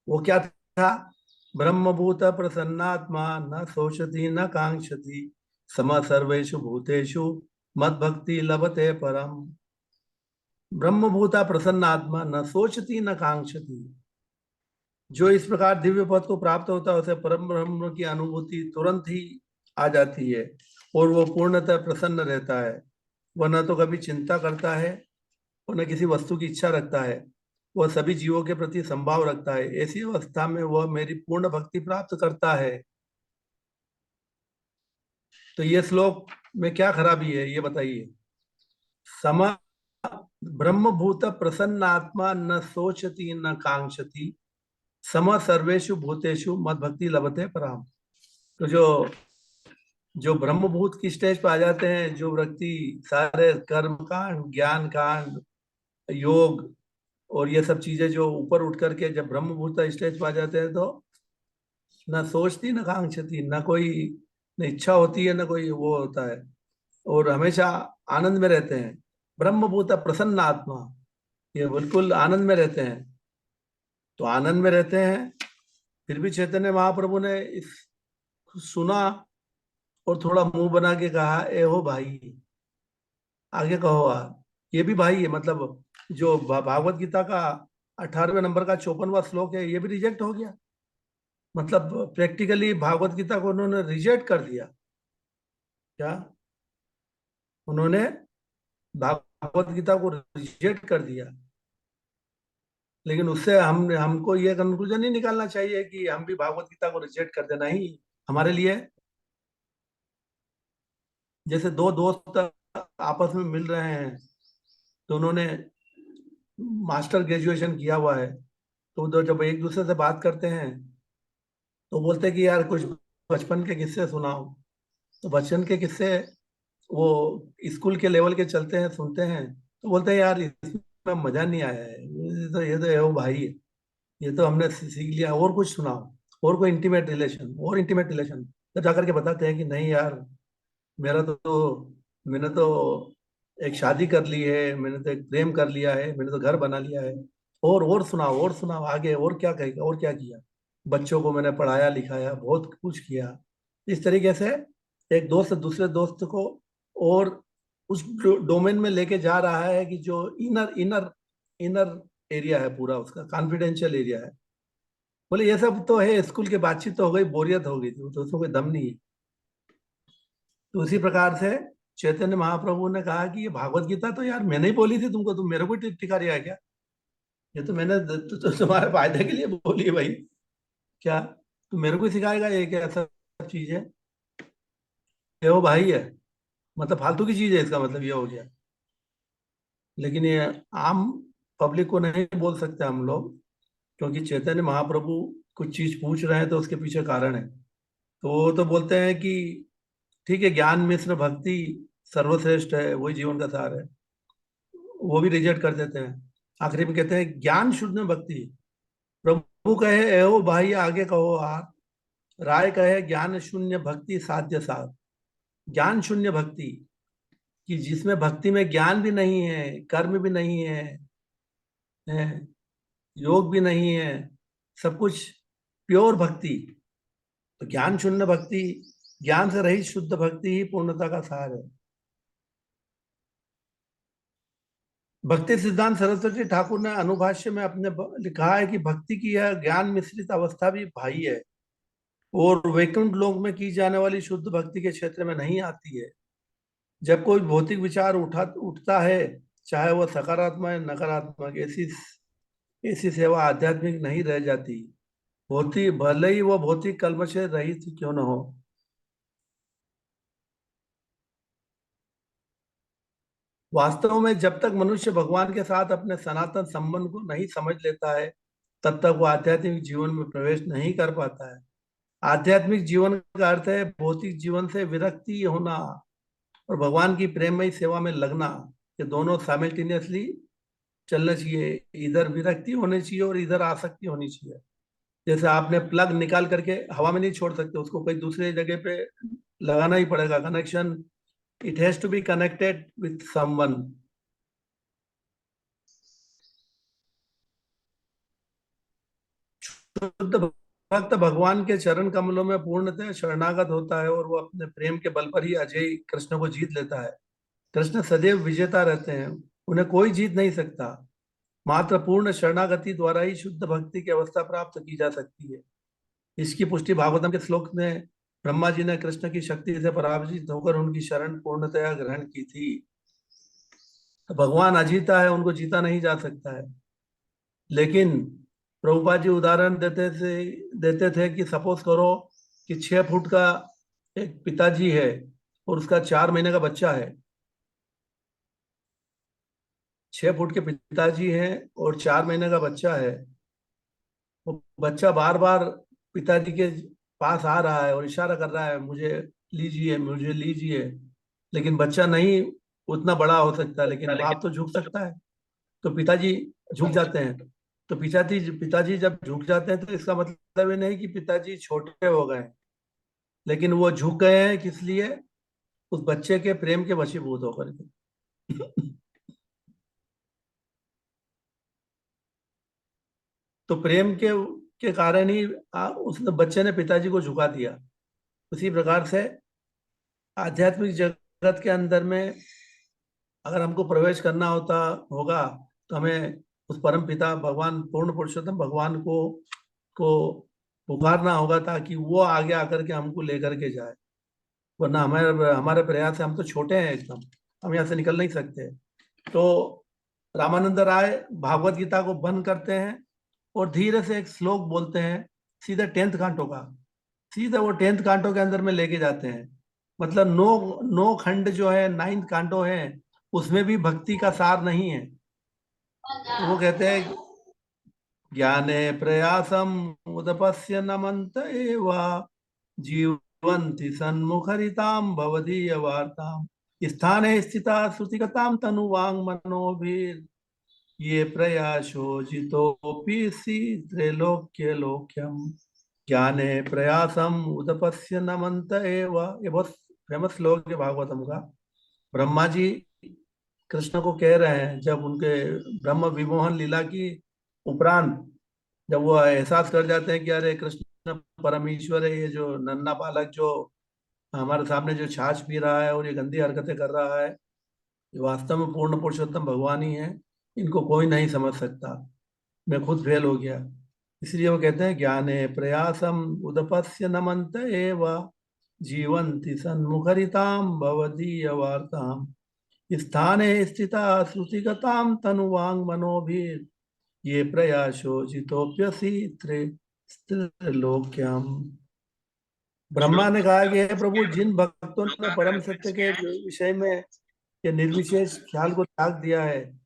वो क्या था? ब्रह्मभूत प्रसन्नात्मा न शोचति न कांक्षति सम सर्वेषु भूतेषु मद भक्ति लभते परम। ब्रह्मभूता प्रसन्नात्मा न सोचती न कांक्षती। जो इस प्रकार दिव्य पद को प्राप्त होता है उसे परम ब्रह्म की अनुभूति तुरंत ही आ जाती है और वो पूर्णतः प्रसन्न रहता है। वह न तो कभी चिंता करता है और न किसी वस्तु की इच्छा रखता है। वह सभी जीवों के प्रति संभाव रखता है। ऐसी अवस्था में वह मेरी पूर्ण भक्ति प्राप्त करता है। तो ये श्लोक में क्या खराबी है ये बताइए। सम ब्रह्मभूत प्रसन्नात्मा न सोचती न कांक्षती सम सर्वेषु भूतेषु मद भक्ति लभते पराम। तो जो ब्रह्मभूत की स्टेज पर आ जाते हैं, जो व्यक्ति सारे कर्म कांड, ज्ञान कांड, योग और ये सब चीजें जो ऊपर उठ करके जब ब्रह्मभूत स्टेज पर आ जाते हैं तो न सोचती न कांक्षती, न कोई न इच्छा होती है, न कोई वो होता है, और हमेशा आनंद में रहते हैं। ब्रह्मभूत प्रसन्न आत्मा, ये बिल्कुल आनंद में रहते हैं। तो आनंद में रहते हैं, फिर भी चैतन्य महाप्रभु ने इस सुना और थोड़ा मुंह बना के कहा ए हो भाई आगे कहो आ। ये भी भाई है, मतलब जो भागवत गीता का 18वें नंबर का 54वां श्लोक है ये भी रिजेक्ट हो गया। मतलब प्रैक्टिकली भागवत गीता को उन्होंने रिजेक्ट कर दिया। क्या उन्होंने भागवत गीता को रिजेक्ट कर दिया? लेकिन उससे हमको ये कंक्लूजन नहीं निकालना चाहिए कि हम भी भागवत गीता को रिजेक्ट कर देना ही हमारे लिए। जैसे दो दोस्त आपस में मिल रहे हैं तो उन्होंने मास्टर ग्रेजुएशन किया हुआ है, तो जब एक दूसरे से बात करते हैं तो बोलते हैं कि यार कुछ बचपन के किस्से सुनाओ। तो बचपन के किस्से वो स्कूल के लेवल के चलते हैं, सुनते हैं, तो बोलते हैं यार इसमें मजा नहीं आया है, ये तो भाई है, ये तो हमने सीख लिया, और कुछ सुनाओ, और कोई इंटीमेट रिलेशन, और इंटीमेट रिलेशन। तब जाकर के बताते हैं कि नहीं यार मैंने तो एक शादी कर ली है, मैंने तो एक प्रेम कर लिया है, मैंने तो घर बना लिया है, और सुनाओ, और सुनाओ आगे, और क्या कहेगा, और क्या किया, बच्चों को मैंने पढ़ाया लिखाया, बहुत कुछ किया। इस तरीके से एक दोस्त दूसरे दोस्त को और उस डोमेन में लेके जा रहा है कि जो इनर इनर इनर एरिया है, पूरा उसका कॉन्फिडेंशियल एरिया है। बोले ये सब तो है, स्कूल की बातचीत तो हो गई, बोरियत हो गई थी, तो उसमें कोई दम नहीं है। तो उसी प्रकार से चैतन्य महाप्रभु ने कहा कि ये भागवत गीता तो यार मैंने ही बोली थी तुमको, तुम मेरे को टिका रहा है क्या? ये तो मैंने तुम्हारे फायदे के लिए बोली है भाई। क्या तुम मेरे को सिखाएगा ये क्या सब चीज है? ये वो भाई है, मतलब फालतू की चीज है, इसका मतलब ये हो गया। लेकिन ये आम पब्लिक को नहीं बोल सकते हम लोग, क्योंकि चैतन्य महाप्रभु कुछ चीज पूछ रहे हैं तो उसके पीछे कारण है। तो वो तो बोलते हैं कि ठीक है ज्ञान मिश्र भक्ति सर्वश्रेष्ठ है, वही जीवन का सार है, वो भी रिजेक्ट कर देते हैं। आखिरी में कहते हैं ज्ञान शून्य भक्ति। प्रभु कहे एहो भाई आगे कहो आ। राय कहे ज्ञान शून्य भक्ति साध्य साध। ज्ञान शून्य भक्ति, कि जिसमें भक्ति में ज्ञान भी नहीं है, कर्म भी नहीं है, योग भी नहीं है, सब कुछ प्योर भक्ति। तो ज्ञान शून्य भक्ति, ज्ञान से रहित शुद्ध भक्ति ही पूर्णता का सार है। भक्ति सिद्धांत सरस्वती ठाकुर ने अनुभाष्य में अपने लिखा है कि भक्ति की यह ज्ञान मिश्रित अवस्था भी भाई है और वैकुंठ लोक में की जाने वाली शुद्ध भक्ति के क्षेत्र में नहीं आती है। जब कोई भौतिक विचार उठता है, चाहे वह सकारात्मक या नकारात्मक, ऐसी सेवा आध्यात्मिक नहीं रह जाती, भले ही वो भौतिक कल्मश से रहित क्यों न हो। वास्तव में जब तक मनुष्य भगवान के साथ अपने सनातन संबंध को नहीं समझ लेता है, तब तक वो आध्यात्मिक जीवन में प्रवेश नहीं कर पाता है। आध्यात्मिक जीवन का अर्थ है भौतिक जीवन से विरक्ति होना और भगवान की प्रेममयी सेवा में लगना। ये दोनों साइमल्टेनियसली चलना चाहिए, इधर विरक्ति होनी चाहिए और इधर आसक्ति होनी चाहिए। जैसे आपने प्लग निकाल करके हवा में नहीं छोड़ सकते, उसको कोई दूसरे जगह पे लगाना ही पड़ेगा। Connection, it has to be connected with someone. शुद्ध भक्त भगवान के चरण कमलों में पूर्णतः शरणागत होता है और वो अपने प्रेम के बल पर ही अजय कृष्ण को जीत लेता है। कृष्ण सदैव विजेता रहते हैं, उन्हें कोई जीत नहीं सकता। मात्र पूर्ण शरणागति द्वारा ही शुद्ध भक्ति की अवस्था प्राप्त की जा सकती है। इसकी पुष्टि भागवतम के श्लोक में ब्रह्मा जी ने कृष्ण की शक्ति से पराजित होकर उनकी शरण पूर्णतया ग्रहण की थी। तो भगवान अजीता है, उनको जीता नहीं जा सकता है। लेकिन प्रभुपाद जी उदाहरण देते थे कि सपोज करो कि 6 फुट का एक पिताजी है और उसका 4 महीने का बच्चा है। 6 फुट के पिताजी हैं और 4 महीने का बच्चा है। वो बच्चा बार बार पिताजी के पास आ रहा है और इशारा कर रहा है, मुझे लीजिए, मुझे लीजिए। लेकिन बच्चा नहीं उतना बड़ा हो सकता, लेकिन बाप तो झुक सकता है। तो पिताजी झुक जाते हैं। तो पिताजी जब झुक जाते हैं तो इसका मतलब ये नहीं कि पिताजी छोटे हो गए, लेकिन वो झुक गए हैं किस लिए? उस बच्चे के प्रेम के वशीभूत होकर के। तो प्रेम के कारण ही उस बच्चे ने पिताजी को झुका दिया। उसी प्रकार से आध्यात्मिक जगत के अंदर में अगर हमको प्रवेश करना होगा तो हमें उस परम पिता भगवान पूर्ण पुरुषोत्तम भगवान को पुकारना होगा, ताकि वो आगे आकर के हमको लेकर के जाए। वरना हमारे प्रयास से हम तो छोटे हैं एकदम, हम यहाँ से निकल नहीं सकते। तो रामानंद राय भागवत गीता को बंद करते हैं और धीरे से एक श्लोक बोलते हैं, सीधे 10th कांटो का, सीधा वो 10th कांटो के अंदर में लेके जाते हैं। मतलब 9 खंड जो है 9th कांटो है, उसमें भी भक्ति का सार नहीं है। तो वो कहते हैं ज्ञाने प्रयासम उदपस्य नमंत एव जीवंति सन्मुखरिताम भवदीय वार्ताम स्थाने स्थिता श्रुतिगताम तनुवांग मनोभिर ये प्रयासो जितोपि त्रैलोक्य लोक्यम ज्ञाने प्रयासम उदपस्य नमंत एव। ये बहुत फेमस श्लोक है भागवतम का। ब्रह्मा जी कृष्ण को कह रहे हैं, जब उनके ब्रह्म विमोहन लीला की उपरांत जब वो एहसास कर जाते हैं कि अरे कृष्ण परमेश्वर है, ये जो नन्हा बालक जो हमारे सामने जो छाछ पी रहा है और ये गंदी हरकतें कर रहा है, ये वास्तव में पूर्ण पुरुषोत्तम भगवान ही है, इनको कोई नहीं समझ सकता, मैं खुद फेल हो गया। इसलिए वो कहते हैं ज्ञाने प्रयासम उदपस्य नमंत एव जीवंति सन्मुखरिताम भवदीय वार्ताम स्थाने स्थिता श्रुतिगताम तनुवांग मनोभिर ये प्रयासो जितोप्यसि त्रैलोक्यम। ब्रह्मा ने कहा कि हे प्रभु, जिन भक्तों ने परम सत्य के विषय में ये निर्विशेष ख्याल को त्याग दिया है,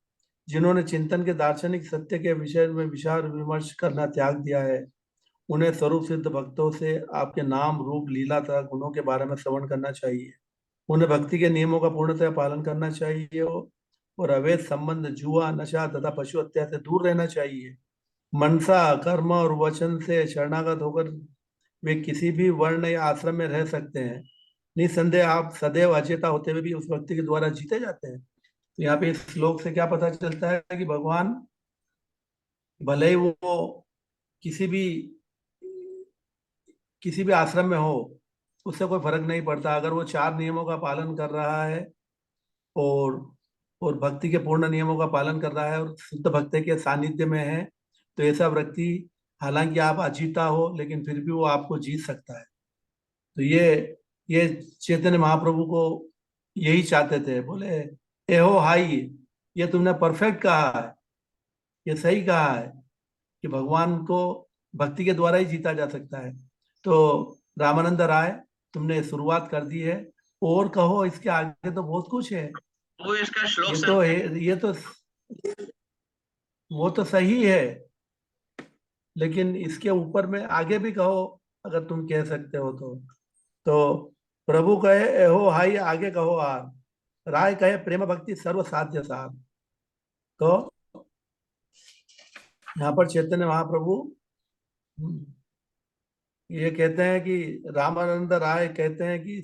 जिन्होंने चिंतन के दार्शनिक सत्य के विषय में विचार विमर्श करना त्याग दिया है, उन्हें स्वरूप सिद्ध भक्तों से आपके नाम रूप लीला तथा गुणों के बारे में श्रवण करना चाहिए। उन्हें भक्ति के नियमों का पूर्णतः पालन करना चाहिए और अवैध संबंध, जुआ, नशा तथा पशु हत्या से दूर रहना चाहिए। मनसा, कर्म और वचन से शरणागत होकर वे किसी भी वर्ण या आश्रम में रह सकते हैं। निसंदेह आप सदैव अचेता होते हुए भी उस व्यक्ति के द्वारा जीते जाते हैं। तो यहाँ पे इस श्लोक से क्या पता चलता है कि भगवान भले ही वो किसी भी आश्रम में हो, उससे कोई फर्क नहीं पड़ता। अगर वो 4 नियमों का पालन कर रहा है और भक्ति के पूर्ण नियमों का पालन कर रहा है और शुद्ध भक्ति के सानिध्य में है, तो ऐसा व्यक्ति हालांकि आप अजीता हो, लेकिन फिर भी वो आपको जीत सकता है। तो ये चैतन्य महाप्रभु को यही चाहते थे। बोले ए हो हाई, ये तुमने परफेक्ट कहा है, ये सही कहा है, कि भगवान को भक्ति के द्वारा ही जीता जा सकता है। तो रामानंद राय, तुमने शुरुआत कर दी है, और कहो, इसके आगे तो बहुत कुछ है। वो इसका श्लोक ये तो है, ये तो वो तो सही है, लेकिन इसके ऊपर में आगे भी कहो, अगर तुम कह सकते हो तो प्रभु कहे एहो हाई, आगे कहो आर, राय कहे प्रेम भक्ति सर्व साध्य सार। तो यहाँ पर चैतन्य महाप्रभु ये कहते हैं कि रामानंद राय कहते हैं कि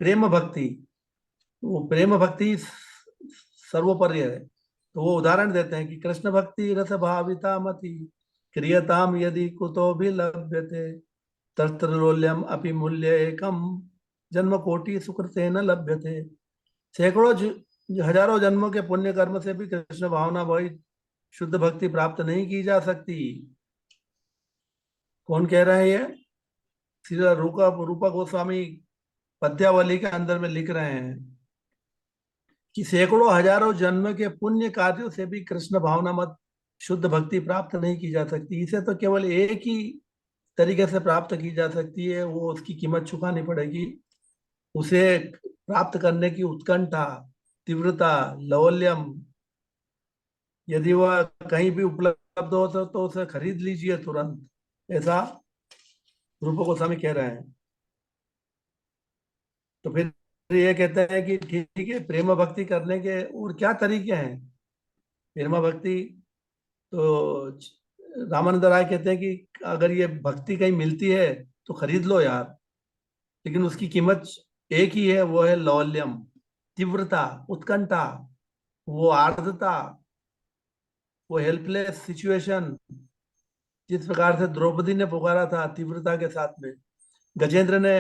प्रेम भक्ति, वो प्रेम भक्ति सर्वोपरि है। तो वो उदाहरण देते हैं कि कृष्ण भक्ति रस भाविता मति क्रियताम यदि कुतो भी लभ्यते तत्रलोल्यम अपि मूल्य एकम जन्म कोटि सुकृते न लभ्यते। सैकड़ों हजारों जन्मों के पुण्य कर्म से भी कृष्ण भावना वही शुद्ध भक्ति प्राप्त नहीं की जा सकती। कौन कह रहा है ये? श्री रूपा गोस्वामी पद्यावली के अंदर में लिख रहे हैं कि सैकड़ों हजारों जन्म के पुण्य कार्यों से भी कृष्ण भावना मत शुद्ध भक्ति प्राप्त नहीं की जा सकती। इसे तो केवल एक ही तरीके से प्राप्त की जा सकती है, वो उसकी कीमत चुकानी पड़ेगी। उसे प्राप्त करने की उत्कंठा, तीव्रता, लौल्यम, यदि वह कहीं भी उपलब्ध हो तो उसे खरीद लीजिए तुरंत, ऐसा रूप गोस्वामी कह रहे हैं। तो फिर ये कहते हैं कि ठीक है, प्रेम भक्ति करने के और क्या तरीके हैं प्रेम भक्ति? तो रामानंद राय कहते हैं कि अगर ये भक्ति कहीं मिलती है तो खरीद लो यार, लेकिन उसकी कीमत एक ही है, वो है लौल्यम, तीव्रता, उत्कंठा, वो आर्द्रता, वो हेल्पलेस सिचुएशन। जिस प्रकार से द्रौपदी ने पुकारा था तीव्रता के साथ में, गजेंद्र ने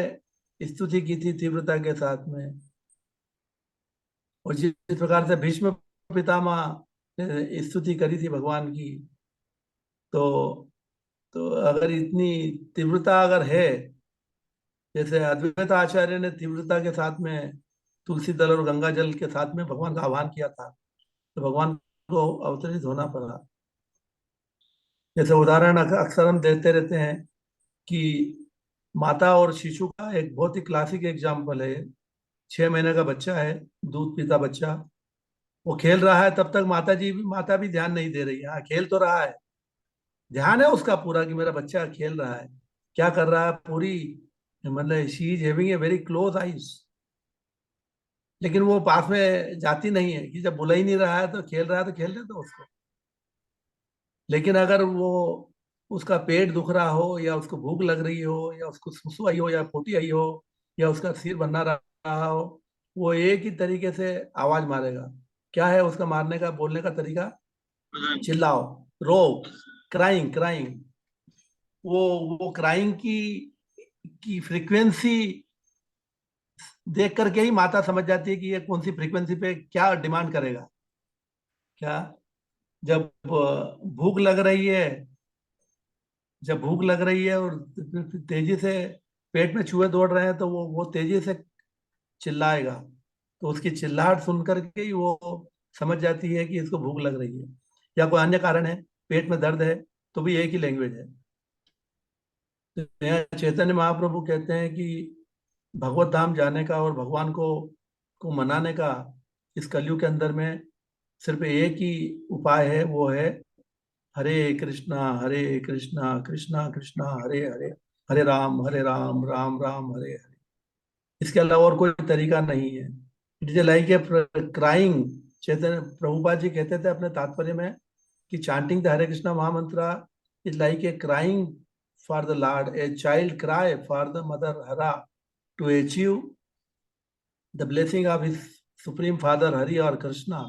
स्तुति की थी तीव्रता के साथ में, और जिस प्रकार से भीष्म पितामह ने स्तुति करी थी भगवान की, तो अगर इतनी तीव्रता अगर है, जैसे अद्वैत आचार्य ने तीव्रता के साथ में तुलसी दल और गंगा जल के साथ में भगवान का आह्वान किया था, तो भगवान को अवतरित होना पड़ा। जैसे उदाहरण अक्सर हम देते रहते हैं कि माता और शिशु का एक बहुत ही क्लासिक एग्जाम्पल है। 6 महीने का बच्चा है, दूध पीता बच्चा, वो खेल रहा है, तब तक माता भी ध्यान नहीं दे रही है। हाँ, खेल तो रहा है, ध्यान है उसका पूरा कि मेरा बच्चा खेल रहा है, क्या कर रहा है, पूरी मतलब she is having a very close eyes, लेकिन वो पास में जाती नहीं है कि जब बुला ही नहीं रहा है तो खेल रहा है तो खेलने दो उसको। लेकिन अगर वो उसका पेट दुख रहा हो, या उसको भूख लग रही हो, या उसको सुसु आई हो, या पोटी आई हो, या उसका सिर बना रहा हो, वो एक ही तरीके से आवाज मारेगा। क्या है उसका मारने का, बोलने का तरीका? चिल्लाओ, रो, क्राइंग क्राइंग। वो क्राइंग की फ्रीक्वेंसी देख करके ही माता समझ जाती है कि ये कौन सी फ्रीक्वेंसी पे क्या डिमांड करेगा। क्या, जब भूख लग रही है, जब भूख लग रही है और तेजी से पेट में चूहे दौड़ रहे हैं, तो वो तेजी से चिल्लाएगा, तो उसकी चिल्लाहट सुन करके ही वो समझ जाती है कि इसको भूख लग रही है। या कोई अन्य कारण है, पेट में दर्द है, तो भी एक ही लैंग्वेज है। तो यहाँ चैतन्य महाप्रभु कहते हैं कि भगवत धाम जाने का और भगवान को मनाने का इस कलयुग के अंदर में सिर्फ एक ही उपाय है, वो है हरे कृष्णा कृष्णा कृष्णा हरे हरे, हरे राम राम राम हरे हरे। इसके अलावा और कोई तरीका नहीं है। It is like a crying. Chaitanya Prabhupada ji कहते थे अपने तात्पर्य में कि चांटिंग द हरे कृष्णा महामंत्र is like a crying for the Lord, a child cry for the mother हरा to achieve the blessing of his supreme father Hari or Krishna.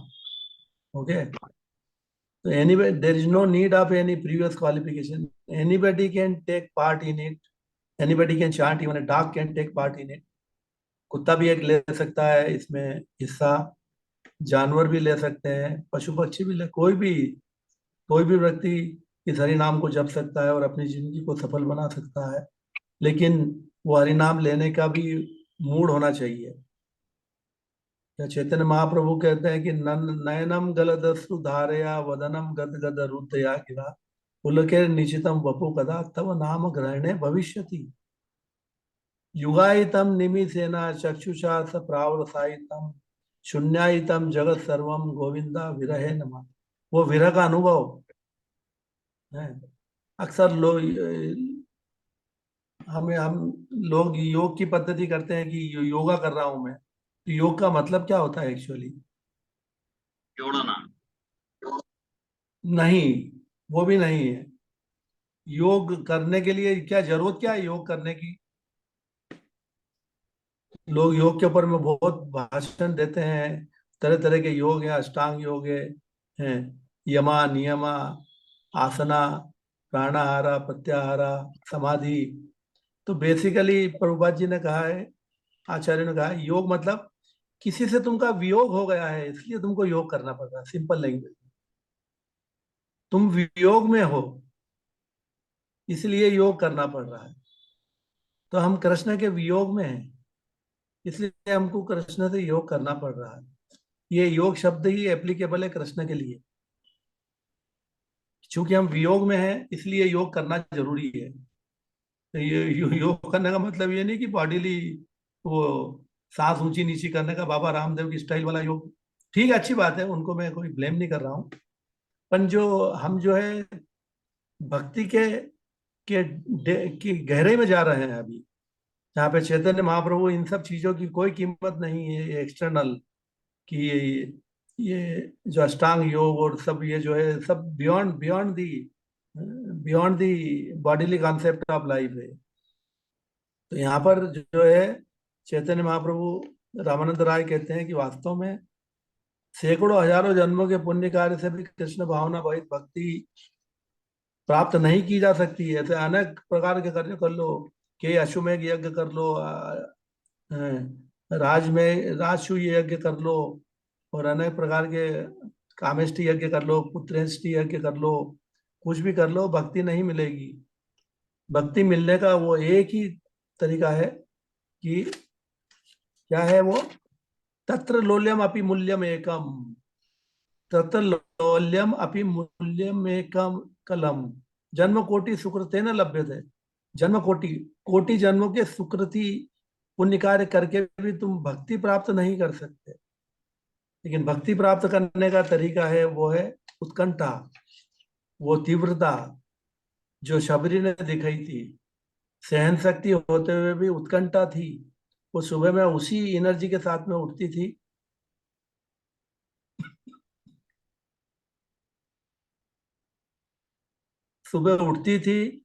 Okay, so anyway, there is no need of any previous qualification. Anybody can take part in it, anybody can chant, even a dog can take part in it. कुत्ता भी एक ले सकता है इसमें हिस्सा, जानवर भी ले सकते हैं, पशु पक्षी भी कोई भी व्यक्ति इस हरि नाम को जप सकता है और अपनी जिंदगी को सफल बना सकता है। लेकिन वो हरि नाम लेने का भी मूड होना चाहिए। चैतन्य महाप्रभु कहते हैं कि नयनम गलदस्रु धारया वदनम गद गद रुदया गिरा, पुलकेर्निशितं वपु कदा तव नाम ग्रहणे भविष्यति। युगायितं निमिषेण चक्षुषा स प्रावसायितं शून्यायितं जगत सर्वम गोविंदा विरहे नमः। वो विरह का अनुभव है। अक्सर लोग हम लोग योग की पद्धति करते हैं कि योगा कर रहा हूं मैं, तो योग का मतलब क्या होता है एक्चुअली? जोड़ना। नहीं, वो भी नहीं है। योग करने के लिए क्या जरूरत, क्या है योग करने की? लोग योग के ऊपर में बहुत भाषण देते हैं, तरह तरह के योग है, अष्टांग योग है, हैं यमा नियमा आसना प्राणाहारा प्रत्याहारा समाधि। तो बेसिकली प्रभुपाद जी ने कहा है, आचार्य ने कहा है, योग मतलब किसी से तुमका वियोग हो गया है इसलिए तुमको योग करना पड़ रहा है। सिंपल लैंग्वेज, तुम वियोग में हो इसलिए योग करना पड़ रहा है। तो हम कृष्ण के वियोग में हैं इसलिए हमको कृष्ण से योग करना पड़ रहा है। ये योग शब्द ही एप्लीकेबल है कृष्ण के लिए। चूंकि हम वियोग में हैं इसलिए योग करना जरूरी है। तो ये योग करने का मतलब ये नहीं कि बॉडीली वो सांस ऊंची नीची करने का बाबा रामदेव की स्टाइल वाला योग। ठीक है, अच्छी बात है, उनको मैं कोई ब्लेम नहीं कर रहा हूँ। पर जो हम जो है भक्ति की गहरे में जा रहे हैं अभी, जहाँ पे चैतन्य महाप्रभु इन सब चीजों की कोई कीमत नहीं है, ये एक्सटर्नल कि ये जो अष्टांग योग और सब ये जो है सब beyond beyond the bodily concept of life है। तो यहाँ पर जो है चैतन्य महाप्रभु रामानंद राय कहते हैं कि वास्तव में सैकड़ों हजारों जन्मों के पुण्य कार्य से भी कृष्ण भावना भवित भक्ति प्राप्त नहीं की जा सकती है। ऐसे अनेक प्रकार के कार्य कर लो, के अश्वमेध यज्ञ कर लो, राजसूय यज्ञ कर लो, और अनेक प्रकार के कामेष्टि यज्ञ कर लो, पुत्रेष्टि यज्ञ कर लो, कुछ भी कर लो, भक्ति नहीं मिलेगी। भक्ति मिलने का वो एक ही तरीका है कि क्या है वो, तत्र लोल्यम अपि मूल्यम एकम, तत्र लोल्यम अपि मूल्यम एकम कलम, जन्म कोटि सुकृतेन लभ्यते। जन्म कोटि, कोटि जन्मों के सुकृति पुण्य कार्य करके भी तुम भक्ति प्राप्त नहीं कर सकते। लेकिन भक्ति प्राप्त करने का तरीका है वो है उत्कंठा, वो तीव्रता जो शबरी ने दिखाई थी। सहन शक्ति होते हुए भी उत्कंठा थी। वो सुबह में उसी एनर्जी के साथ में उठती थी। सुबह उठती थी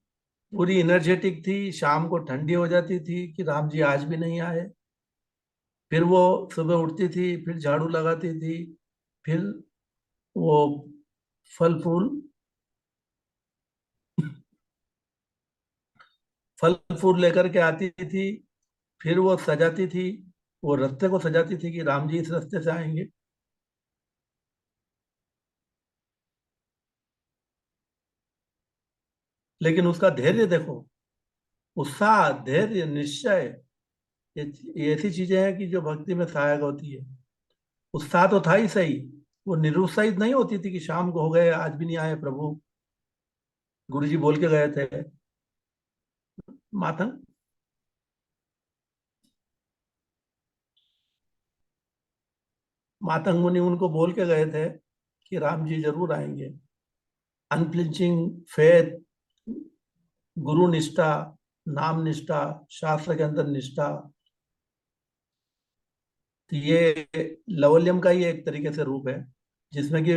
पूरी एनर्जेटिक थी, शाम को ठंडी हो जाती थी कि राम जी आज भी नहीं आए। फिर वो सुबह उठती थी, फिर झाड़ू लगाती थी, फिर वो फल फूल फल फूल लेकर के आती थी। फिर वो सजाती थी, वो रास्ते को सजाती थी कि राम जी इस रास्ते से आएंगे। लेकिन उसका धैर्य देखो, उत्साह धैर्य निश्चय, ये ऐसी चीजें हैं कि जो भक्ति में सहायक होती है। उत्साह तो था ही सही, वो निरुत्साहित नहीं होती थी कि शाम को हो गए आज भी नहीं आए प्रभु, गुरुजी बोल के गए थे। मातंग मातंग मुनि उनको बोल के गए थे कि राम जी जरूर आएंगे। अनफ्लिंचिंग फेथ, गुरु निष्ठा, नाम निष्ठा, शास्त्र के अंदर निष्ठा, तो ये लवल्यम का ही एक तरीके से रूप है जिसमें कि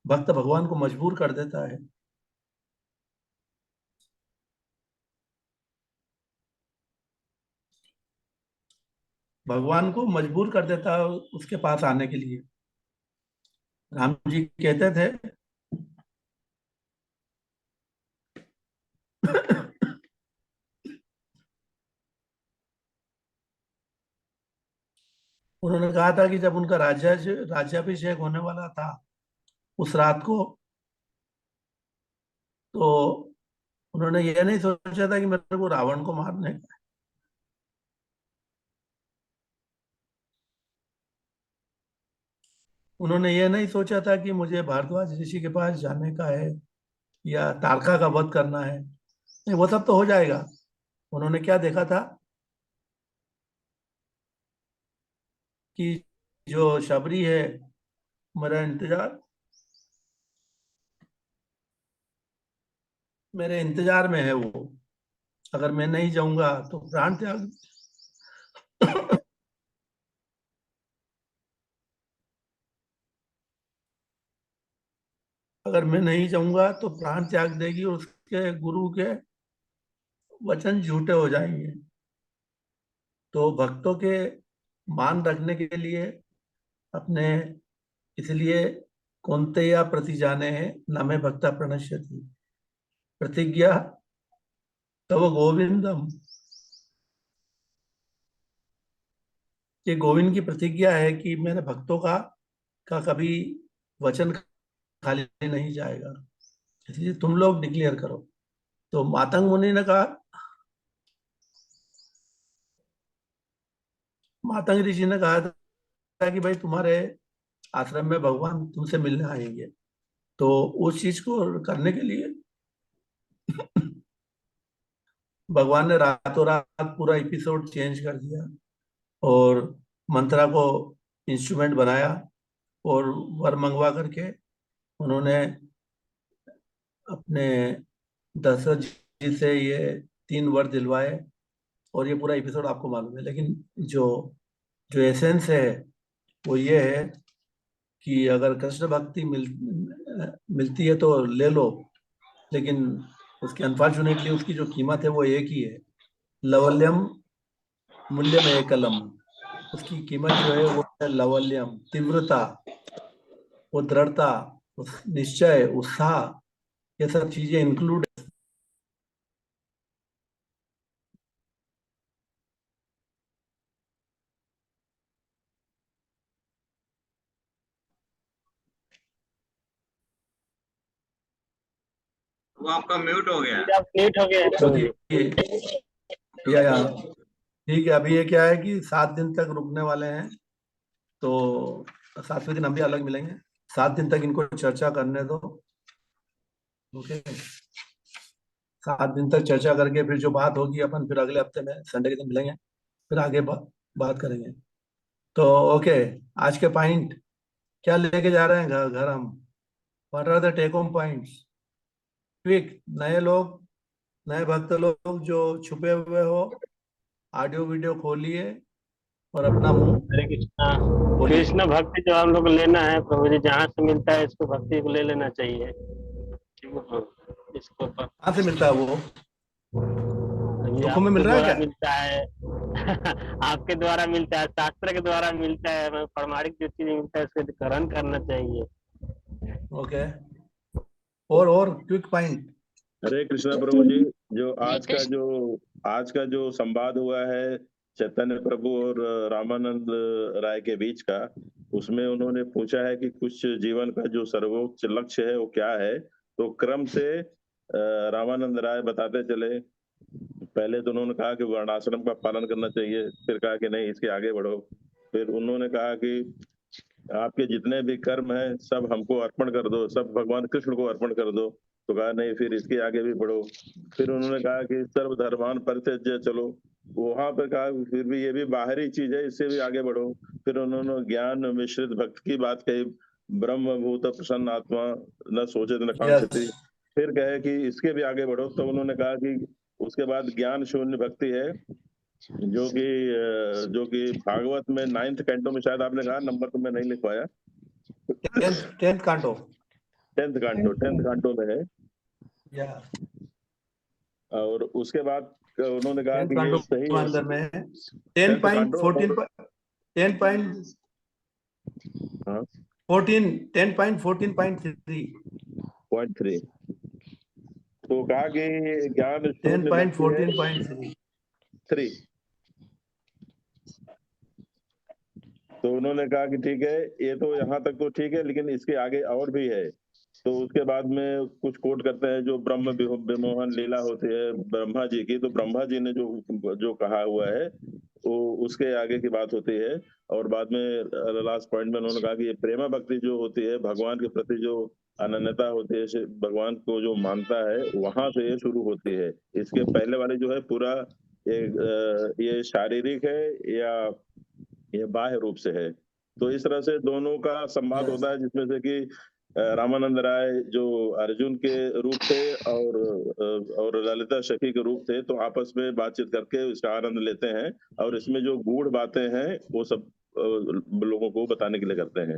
भक्त भगवान को मजबूर कर देता है। भगवान को मजबूर कर देता है उसके पास आने के लिए। राम जी कहते थे उन्होंने कहा था कि जब उनका राज्याभिषेक होने वाला था उस रात को, तो उन्होंने ये नहीं सोचा था कि मेरे को रावण को मारने का है। उन्होंने ये नहीं सोचा था कि मुझे भारद्वाज ऋषि के पास जाने का है या तारका का वध करना है, नहीं वो सब तो हो जाएगा। उन्होंने क्या देखा था कि जो शबरी है मेरे इंतजार में है, वो अगर मैं नहीं जाऊंगा तो प्राण त्याग अगर मैं नहीं जाऊंगा तो प्राण त्याग देगी और उसके गुरु के वचन झूठे हो जाएंगे। तो भक्तों के मान रखने के लिए अपने, इसलिए कौन्तेय प्रतिजाने न मे भक्ता प्रणश्यति, प्रतिज्ञा तव गोविंदम, ये गोविंद की प्रतिज्ञा है कि मेरे भक्तों का कभी वचन खाली नहीं जाएगा, इसलिए तुम लोग डिक्लेयर करो। तो मातंग मुनि ने कहा, मातंग ऋषि ने कहा था कि भाई तुम्हारे आश्रम में भगवान तुमसे मिलने आएंगे। तो उस चीज को करने के लिए भगवान ने रातों रात पूरा एपिसोड चेंज कर दिया और मंत्रा को इंस्ट्रूमेंट बनाया और वर मंगवा करके उन्होंने अपने दशरथ जी से ये 3 वर दिलवाए। और ये पूरा एपिसोड आपको मालूम है, लेकिन जो जो एसेंस है वो ये है कि अगर कृष्ण भक्ति मिलती है तो ले लो, लेकिन उसकी अनफॉर्चुनेटली उसकी जो कीमत है वो एक ही है, लवल्यम मूल्यम एकलम। उसकी कीमत जो है वो है लवल्यम, तीव्रता, वो दृढ़ता, उस निश्चय, उत्साह, ये सब चीजें इंक्लूड। वो आपका म्यूट हो गया। आप म्यूट हो गए तो प्रभु जी। या ठीक है, अभी ये क्या है कि 7 दिन तक रुकने वाले हैं, तो 7वें दिन हम भी अलग मिलेंगे। 7 दिन तक इनको चर्चा करने दो, ओके। 7 दिन तक चर्चा करके फिर जो बात होगी अपन फिर अगले हफ्ते में संडे के दिन मिलेंगे, फिर आगे बात करेंगे। तो ओके, आज के पॉइंट क्या लेके जा रहे हैं घर हम? What are the take home points? Quick, नए लोग, नए भक्त लोग जो छुपे हुए हो, ऑडियो वीडियो खोलिए और अपना मुंह हरे कृष्णा। बोलिए। कृष्ण भक्ति जो हम लोग लेना है प्रभु जी, जहाँ से मिलता है इसको भक्ति को ले लेना चाहिए। इसको कहाँ से मिलता है वो? ये सुखों में मिल आपके रहा है द्वारा क्या? मिलता है आपके द्वारा मिलता है, शास्त्र के द्वारा मिलता है। हमें प्रमाणिक जो चीज मिलता है उसको ग्रहण करना चाहिए। ओके, और क्विक पॉइंट। हरे कृष्णा प्रभु जी। जो कृष्ण आज का जो संवाद हुआ है चैतन्य प्रभु और रामानंद राय के बीच का, उसमें उन्होंने पूछा है कि कुछ जीवन का जो सर्वोच्च लक्ष्य है वो क्या है। तो क्रम से रामानंद राय बताते चले। पहले तो उन्होंने कहा कि वर्णाश्रम का पालन करना चाहिए, फिर कहा कि नहीं इसके आगे बढ़ो। फिर उन्होंने कहा कि आपके जितने भी कर्म हैं सब हमको अर्पण कर दो, सब भगवान कृष्ण को अर्पण कर दो। तो कहा नहीं फिर इसके आगे भी बढ़ो। फिर उन्होंने कहा कि सर्वधर्मान परित्यज्य चलो। वहां पर कहा फिर भी ये भी बाहरी चीज है, इससे भी आगे बढ़ो। फिर उन्होंने ज्ञान मिश्रित भक्त की बात कही, ब्रह्म भूत प्रसन्न आत्मा न सोचे न कांक्षति। यस, फिर कहे कि इसके भी आगे बढ़ो। तो उन्होंने कहा कि उसके बाद ज्ञान शून्य भक्ति है, जो कि भागवत में 9th कैंटो में, शायद आपने कहा, नंबर तो मैं नहीं लिख पाया। 10th कांटो। 10th कांटो में है। या और उसके बाद उन्होंने कहा 10th कि ये कांटो सही है। अंदर में 10th कांटो 10.14.3 .3। तो कहा कि ज्ञान शून्य भक्ति है 10.14.3। 3। तो उन्होंने कहा कि ठीक है, ये तो यहाँ तक तो ठीक है, लेकिन इसके आगे और भी है। तो उसके बाद में कुछ कोट करते हैं जो ब्रह्म विमोहन लीला होती है ब्रह्मा जी की। तो ब्रह्मा जी ने जो कहा हुआ है वो उसके आगे की बात होती है। और बाद में लास्ट पॉइंट में उन्होंने कहा कि ये प्रेमा भक्ति जो होती है भगवान के प्रति, जो अनन्यता होती है, भगवान को जो मानता है वहां से ये शुरू होती है। इसके पहले वाले जो है पूरा ये शारीरिक है या ये बाह्य रूप से है। तो इस तरह से दोनों का संवाद होता है, जिसमें से कि रामानंद राय जो अर्जुन के रूप थे और ललिता सखी के रूप थे, तो आपस में बातचीत करके इसका आनंद लेते हैं और इसमें जो गूढ़ बातें हैं वो सब लोगों को बताने के लिए करते हैं।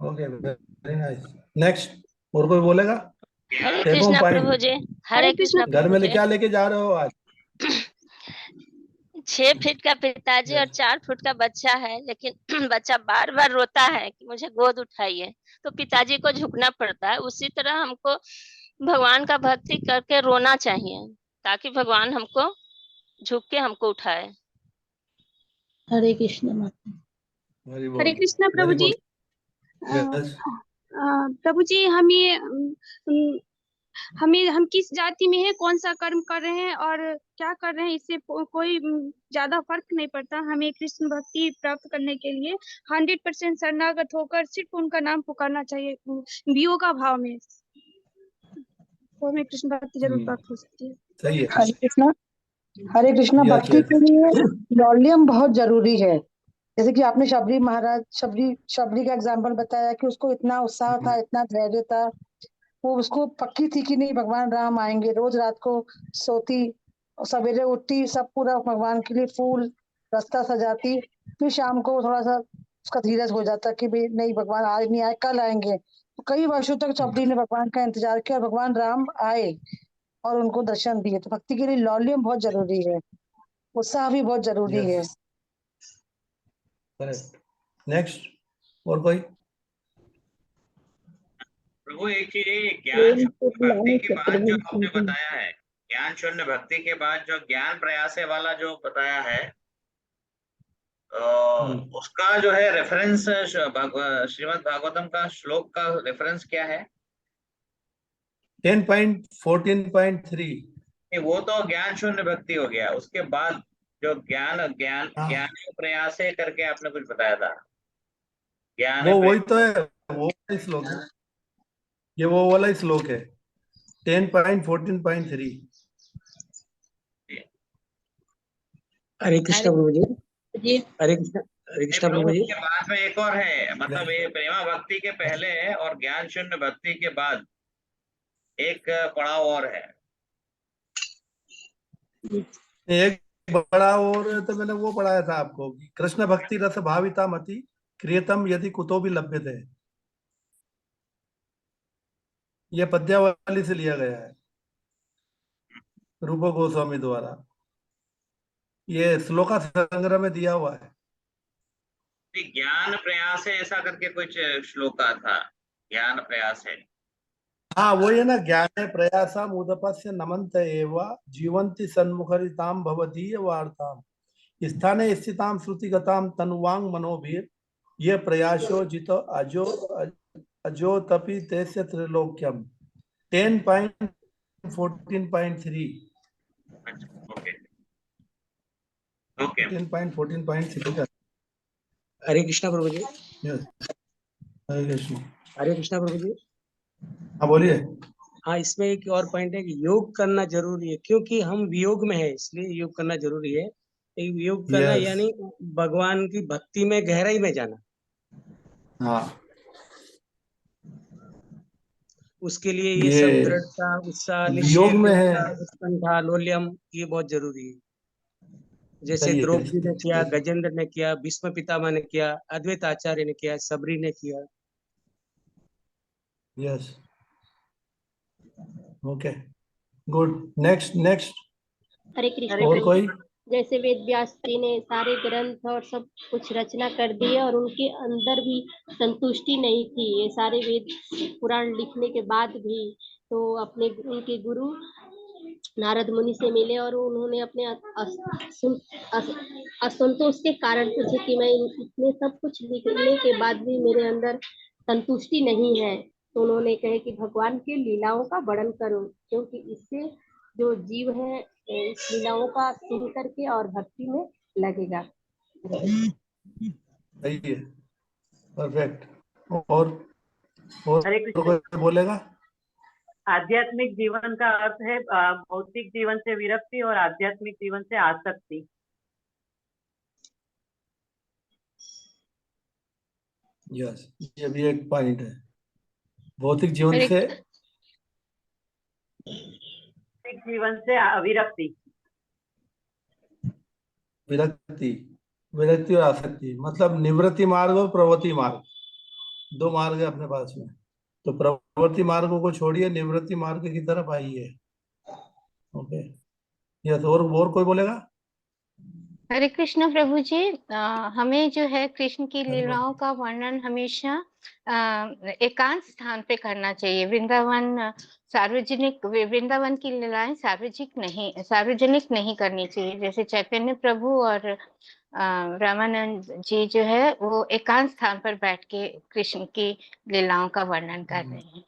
Okay, very nice. नेक्स्ट, और कोई बोलेगा? हरे कृष्णा प्रभु जी। हरे कृष्णा घर प्रभु में जी। क्या लेके जा रहे हो आज? 6 फीट का पिताजी और 4 फुट का बच्चा है, लेकिन बच्चा बार बार रोता है कि मुझे गोद उठाइए, तो पिताजी को झुकना पड़ता है। उसी तरह हमको भगवान का भक्ति करके रोना चाहिए, ताकि भगवान हमको झुक के हमको उठाए। हरे कृष्ण माता। वेरी गुड, हरे कृष्णा प्रभु वेरी जी। गुड। यस, प्रभु जी, हम किस जाति में है, कौन सा कर्म कर रहे हैं और क्या कर रहे हैं, इससे कोई ज्यादा फर्क नहीं पड़ता। हमें कृष्ण भक्ति प्राप्त करने के लिए 100% शरणागत होकर सिर्फ उनका नाम पुकारना चाहिए वियोग का भाव में, तो हमें कृष्ण भक्ति जरूर प्राप्त हो सकती है। सही है। हरे कृष्णा। हरे कृष्णा। यस, भक्ति यस। के लिए लौल्यम बहुत जरूरी है। जैसे कि आपने शबरी महाराज शबरी का एग्जाम्पल बताया कि उसको इतना उत्साह था, इतना धैर्य था, वो उसको पक्की थी कि नहीं भगवान राम आएंगे। रोज रात को सोती और सवेरे उठती, सब पूरा भगवान के लिए फूल रास्ता सजाती, फिर शाम को थोड़ा सा उसका धीरज हो जाता कि भाई नहीं भगवान आज नहीं आए, कल आएंगे। तो कई वर्षों तक शबरी ने भगवान का इंतजार किया और भगवान राम आए और उनको दर्शन दिए। तो भक्ति के लिए लौल्यम बहुत जरूरी है, उत्साह भी बहुत जरूरी है। करेक्ट। नेक्स्ट, और कोई? प्रभु एक चीज है, ज्ञान शून्य भक्ति के बाद जो आपने बताया है, ज्ञान शून्य भक्ति के बाद जो ज्ञान प्रयासे वाला जो बताया है, उसका जो है रेफरेंस श्रीमद् भागवतम का श्लोक का रेफरेंस क्या है? 10.14.3। वो तो ज्ञान शून्य भक्ति हो गया। उसके बाद जो ज्ञान प्रयासे करके आपने कुछ बताया था, ज्ञान वो वही तो है, वो वाला श्लोक है, ये वो वाला श्लोक है 10.14.3। हरे कृष्ण प्रभु जी। हरे कृष्ण प्रभु जी। के बाद में एक और है, मतलब ये प्रेमा भक्ति के पहले है और ज्ञान शून्य भक्ति के बाद एक पड़ाव और है। एक बड़ा और तो मैंने वो पढ़ाया था आपको, कृष्ण भक्ति रस भाविता मति क्रियतम यदि कुतो भी लभ्यते। ये पद्यावली से लिया गया है रूप गोस्वामी द्वारा, ये श्लोका संग्रह में दिया हुआ है। ज्ञान प्रयास है ऐसा करके कुछ श्लोका था, ज्ञान प्रयास है। हाँ वो है ना, ज्ञाने प्रयासा मुदपस्य नमन्त एव जीवन्ति सन्मुखरिताम भवदीय वार्ताम स्थाने स्थिताम श्रुतिगताम तनुवांग मनोभीर ये प्रयासो जितो अजो तपि तेस्य त्रिलोक्यम। 10.14.3। ओके 10.14.3। हरे कृष्णा प्रभु जी। हरे कृष्ण। हरे कृष्णा प्रभु जी। हाँ बोलिए। हाँ, इसमें एक और पॉइंट है कि योग करना जरूरी है, क्योंकि हम वियोग में है, इसलिए योग करना जरूरी है। योग करना यानी भगवान की भक्ति में गहराई में जाना। हाँ, उसके लिए ये सब दृढ़ता, उत्साह, वियोग में है, उत्कंठा, लौल्यम, ये बहुत जरूरी है। जैसे द्रौपदी ने किया, गजेंद्र ने किया, भीष्म पितामह ने किया, अद्वैत आचार्य ने किया, सबरी ने किया। Yes, okay, good. नेक्स्ट। हरे कृष्ण। और कोई? जैसे वेद व्यास जी ने सारे ग्रंथ और सब कुछ रचना कर दिए और उनके अंदर भी संतुष्टि नहीं थी, ये सारे वेद पुराण लिखने के बाद भी, तो अपने उनके गुरु नारद मुनि से मिले और उन्होंने अपने असंतोष के कारण पूछे कि मैं इतने सब कुछ लिखने के बाद भी मेरे अंदर संतुष्टि नहीं है। तो उन्होंने कहे कि भगवान की लीलाओं का वर्णन करो, क्योंकि इससे जो जीव है इस लीलाओं का सुन करके और भक्ति में लगेगा। सही है, परफेक्ट। और हरे कृष्ण। कोई बोलेगा? आध्यात्मिक जीवन का अर्थ है भौतिक जीवन से विरक्ति और आध्यात्मिक जीवन से आसक्ति। यस, ये भी एक पॉइंट है। भौतिक जीवन से विरक्ति, विरक्ति और आसक्ति, मतलब निवृत्ति मार्ग और प्रवृत्ति मार्ग, दो मार्ग है अपने पास में। तो प्रवृत्ति मार्ग को छोड़िए, निवृत्ति मार्ग की तरफ आइए। Okay, yes. और कोई बोलेगा? हरे कृष्ण प्रभु जी। हमें जो है कृष्ण की लीलाओं का वर्णन हमेशा एकांत स्थान पे करना चाहिए। वृंदावन की लीलाएं सार्वजनिक नहीं करनी चाहिए। जैसे चैतन्य प्रभु और रामानंद जी जो है वो एकांत स्थान पर बैठ के कृष्ण की लीलाओं का वर्णन कर रहे हैं।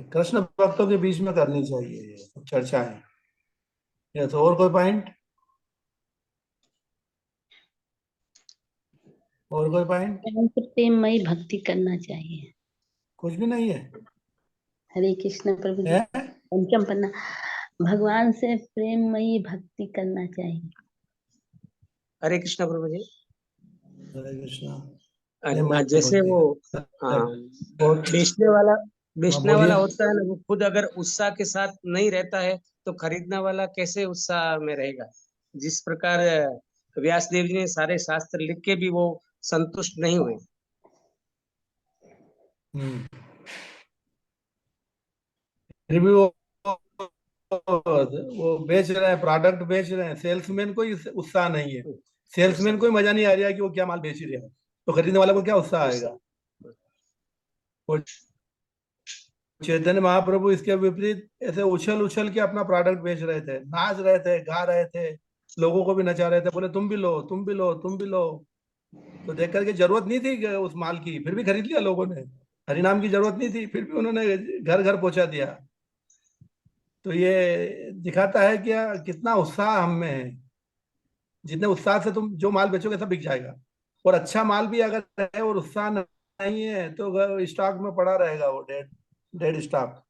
कृष्ण भक्तों के बीच में करनी चाहिए ये सब चर्चाएं। यस, और कोई पॉइंट? और कोई पॉइंट? प्रेममयी भक्ति करना चाहिए। कुछ भी नहीं है। हरे कृष्ण प्रभु जी। पंचम पन्ना, भगवान से प्रेममयी भक्ति करना चाहिए। हरे कृष्ण प्रभु जी। हरे कृष्ण। जैसे वो बेचने वाला होता है ना, वो खुद अगर उत्साह के साथ नहीं रहता है तो खरीदने वाला कैसे उत्साह में रहेगा। जिस प्रकार व्यासदेव जी ने सारे शास्त्र लिख के भी वो संतुष्ट नहीं हुए। फिर भी वो बेच रहे हैं, प्रोडक्ट बेच रहे हैं। सेल्समैन को उत्साह नहीं है, सेल्समैन को मजा नहीं आ रहा है कि वो क्या माल बेच रहा है, तो खरीदने वाले को क्या उत्साह आएगा? चैतन्य महाप्रभु इसके विपरीत ऐसे उछल उछल के अपना प्रोडक्ट बेच रहे थे, नाच रहे थे, गा रहे थे, लोगों को भी नचा रहे थे। बोले तुम भी लो, तुम भी लो, तुम भी लो। तो देख करके जरूरत नहीं थी उस माल की, फिर भी खरीद लिया लोगों ने। हरिनाम की जरूरत नहीं थी, फिर भी उन्होंने घर घर पहुंचा दिया। तो ये दिखाता है कि कितना उत्साह हम में है। जितने उत्साह से तुम जो माल बेचोगे सब बिक जाएगा। और अच्छा माल भी अगर है और उत्साह नहीं है तो स्टॉक में पड़ा रहेगा, वो डेड स्टॉक।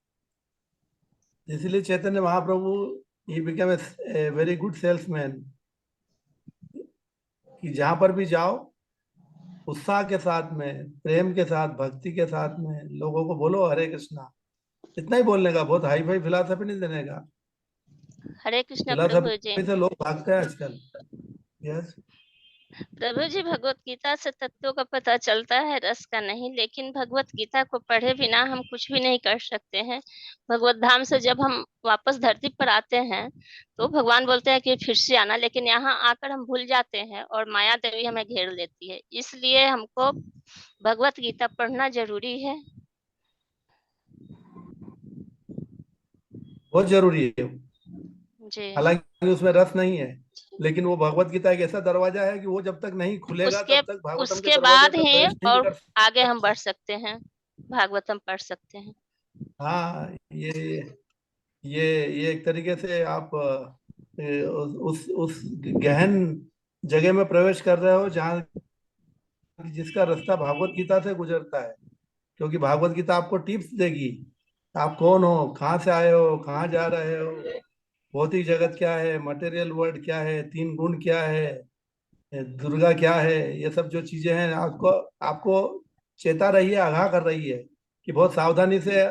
इसलिए Chaitanya Mahaprabhu he became a very good salesman, कि जहां पर भी जाओ उत्साह के साथ में, प्रेम के साथ, भक्ति के साथ में लोगों को बोलो हरे कृष्णा। इतना ही बोलने का, बहुत हाई फाई फिलॉसफी नहीं देने का। हरे कृष्ण प्रभु जी। फिलॉसफी से लोग भागते हैं आजकल। यस प्रभु जी, भगवत गीता से तत्वों का पता चलता है, रस का नहीं। लेकिन भगवत गीता को पढ़े बिना हम कुछ भी नहीं कर सकते हैं। भगवत धाम से जब हम वापस धरती पर आते हैं तो भगवान बोलते हैं कि फिर से आना, लेकिन यहाँ आकर हम भूल जाते हैं और माया देवी हमें घेर लेती है। इसलिए हमको भगवत गीता पढ़ना जरूरी है। बहुत जरूरी है। जी, हालांकि उसमें रस नहीं है, लेकिन वो भगवत गीता एक ऐसा दरवाजा है कि वो जब तक नहीं खुलेगा तब तक भागवतम उसके के बाद दरवाजे ही तक नहीं और कर सकते। आगे हम बढ़ सकते हैं, भागवतम पढ़ सकते हैं। हाँ, ये एक तरीके से आप उस गहन जगह में प्रवेश कर रहे हो जहाँ जिसका रास्ता भागवत गीता से गुजरता है। क्योंकि भागवत गीता आपको टिप्स देगी, आप कौन हो, कहाँ से आए हो, कहाँ जा रहे हो, भौतिक जगत क्या है, मटेरियल वर्ल्ड क्या है, तीन गुण क्या है, दुर्गा क्या है। ये सब जो चीजें हैं आपको आपको चेता रही है, आगाह कर रही है कि बहुत सावधानी से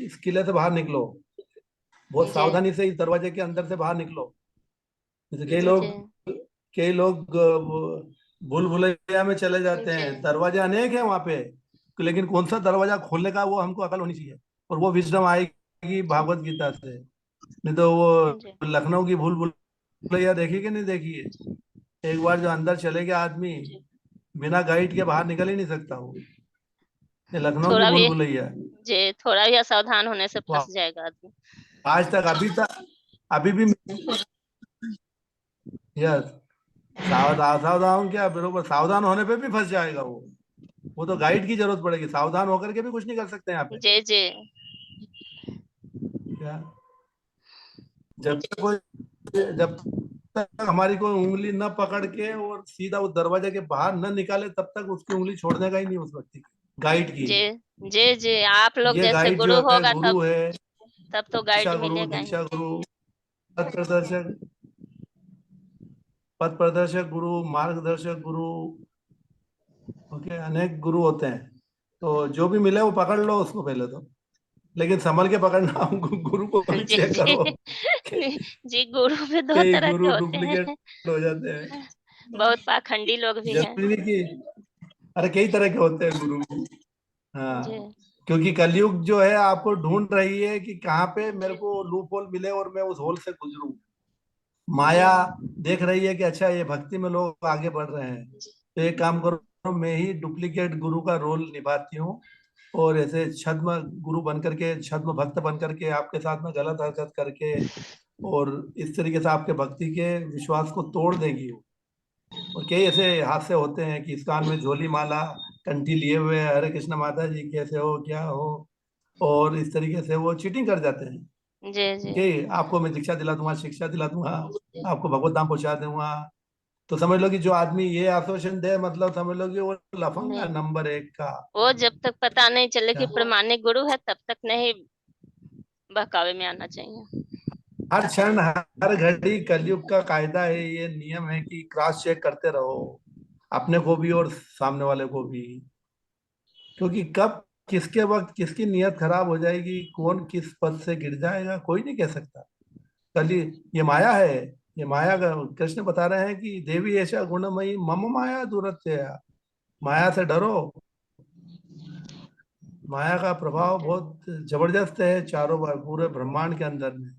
इस किले से बाहर निकलो, बहुत सावधानी से इस दरवाजे के अंदर से बाहर निकलो। जैसे कई लोग भूल भुलैया में चले जाते हैं, दरवाजे अनेक है वहां पे, लेकिन कौन सा दरवाजा खोलने का वो हमको अकल होनी चाहिए। और वो विजडम आएगी भागवत गीता से। नहीं तो वो लखनऊ की भूल भुलैया देखी कि नहीं देखी है? एक बार जो अंदर चले गया आदमी, बिना गाइड के बाहर निकल ही नहीं सकता। वो लखनऊ की भूल भुलैया जी, थोड़ा भी असावधान होने से फंस जाएगा आदमी। आज तक अभी भी यस, सावधान क्या, बरोबर सावधान होने पे भी फंस जाएगा वो तो गाइड की जरूरत पड़ेगी। सावधान होकर के भी कुछ नहीं कर सकते यहाँ पे। जी जी। क्या जब तक हमारी कोई उंगली न पकड़ के और सीधा उस दरवाजे के बाहर न निकाले, तब तक उसकी उंगली छोड़ने का ही नहीं उस व्यक्ति की, गाइड की। जी जी, आप लोग ये जैसे गाइड गुरु जो है, होगा गुरु तब है, तो गाइड मिलेगा ही। दीक्षा गुरु, पथ प्रदर्शक, पथ प्रदर्शक गुरु, मार्गदर्शक गुरु, ओके, अनेक गुरु होते हैं। तो जो भी मिले वो पकड़ लो उसको पहले तो, लेकिन संभल के पकड़ना। गुरु को भी जी चेक करो जी जी, गुरु भी दो कई तरह के गुरु होते डुप्लीकेट हैं, हो जाते हैं। बहुत पाखंडी लोग भी हैं। जरूरी नहीं कि, अरे कई तरह के होते हैं गुरु। हाँ, जी क्योंकि कलयुग जो है आपको ढूंढ रही है कि कहाँ पे मेरे को लूप होल मिले और मैं उस होल से गुजरूं। माया देख रही है कि अच्छा ये भक्ति में लोग आगे बढ़ रहे हैं, तो एक काम करो, मैं ही डुप्लीकेट गुरु का रोल निभाती हूँ और ऐसे छद्म गुरु बन करके, छद्म भक्त बन करके आपके साथ में गलत हरकत करके और इस तरीके से आपके भक्ति के विश्वास को तोड़ देगी वो। और कई ऐसे हादसे होते हैं कि इस कान में झोली माला कंठी लिए हुए, हरे कृष्ण माता जी कैसे हो क्या हो, और इस तरीके से वो चीटिंग कर जाते हैं जी जी कि आपको मैं दीक्षा दिला दूंगा, शिक्षा दिला दूंगा, आपको भगवत धाम पहुंचा दूंगा। तो समझ लो कि जो आदमी ये आश्वासन दे, मतलब समझ लो कि वो लफंगा नहीं, नंबर 1 का। वो जब तक पता नहीं चले कि क्या? प्रमाणिक गुरु है तब तक नहीं बहकावे में आना चाहिए। हर क्षण हर घड़ी कलयुग का कायदा है, ये नियम है कि क्रॉस चेक करते रहो अपने को भी और सामने वाले को भी, क्योंकि कब किसके वक्त किसकी नियत खराब हो जाएगी, कौन किस पद से गिर जाएगा कोई नहीं कह सकता। कल ये माया है, ये माया का कृष्ण बता रहे हैं कि देवी ऐसा गुणमयी मम माया दूरत्य, माया से डरो। माया का प्रभाव बहुत जबरदस्त है चारों बार पूरे ब्रह्मांड के अंदर में।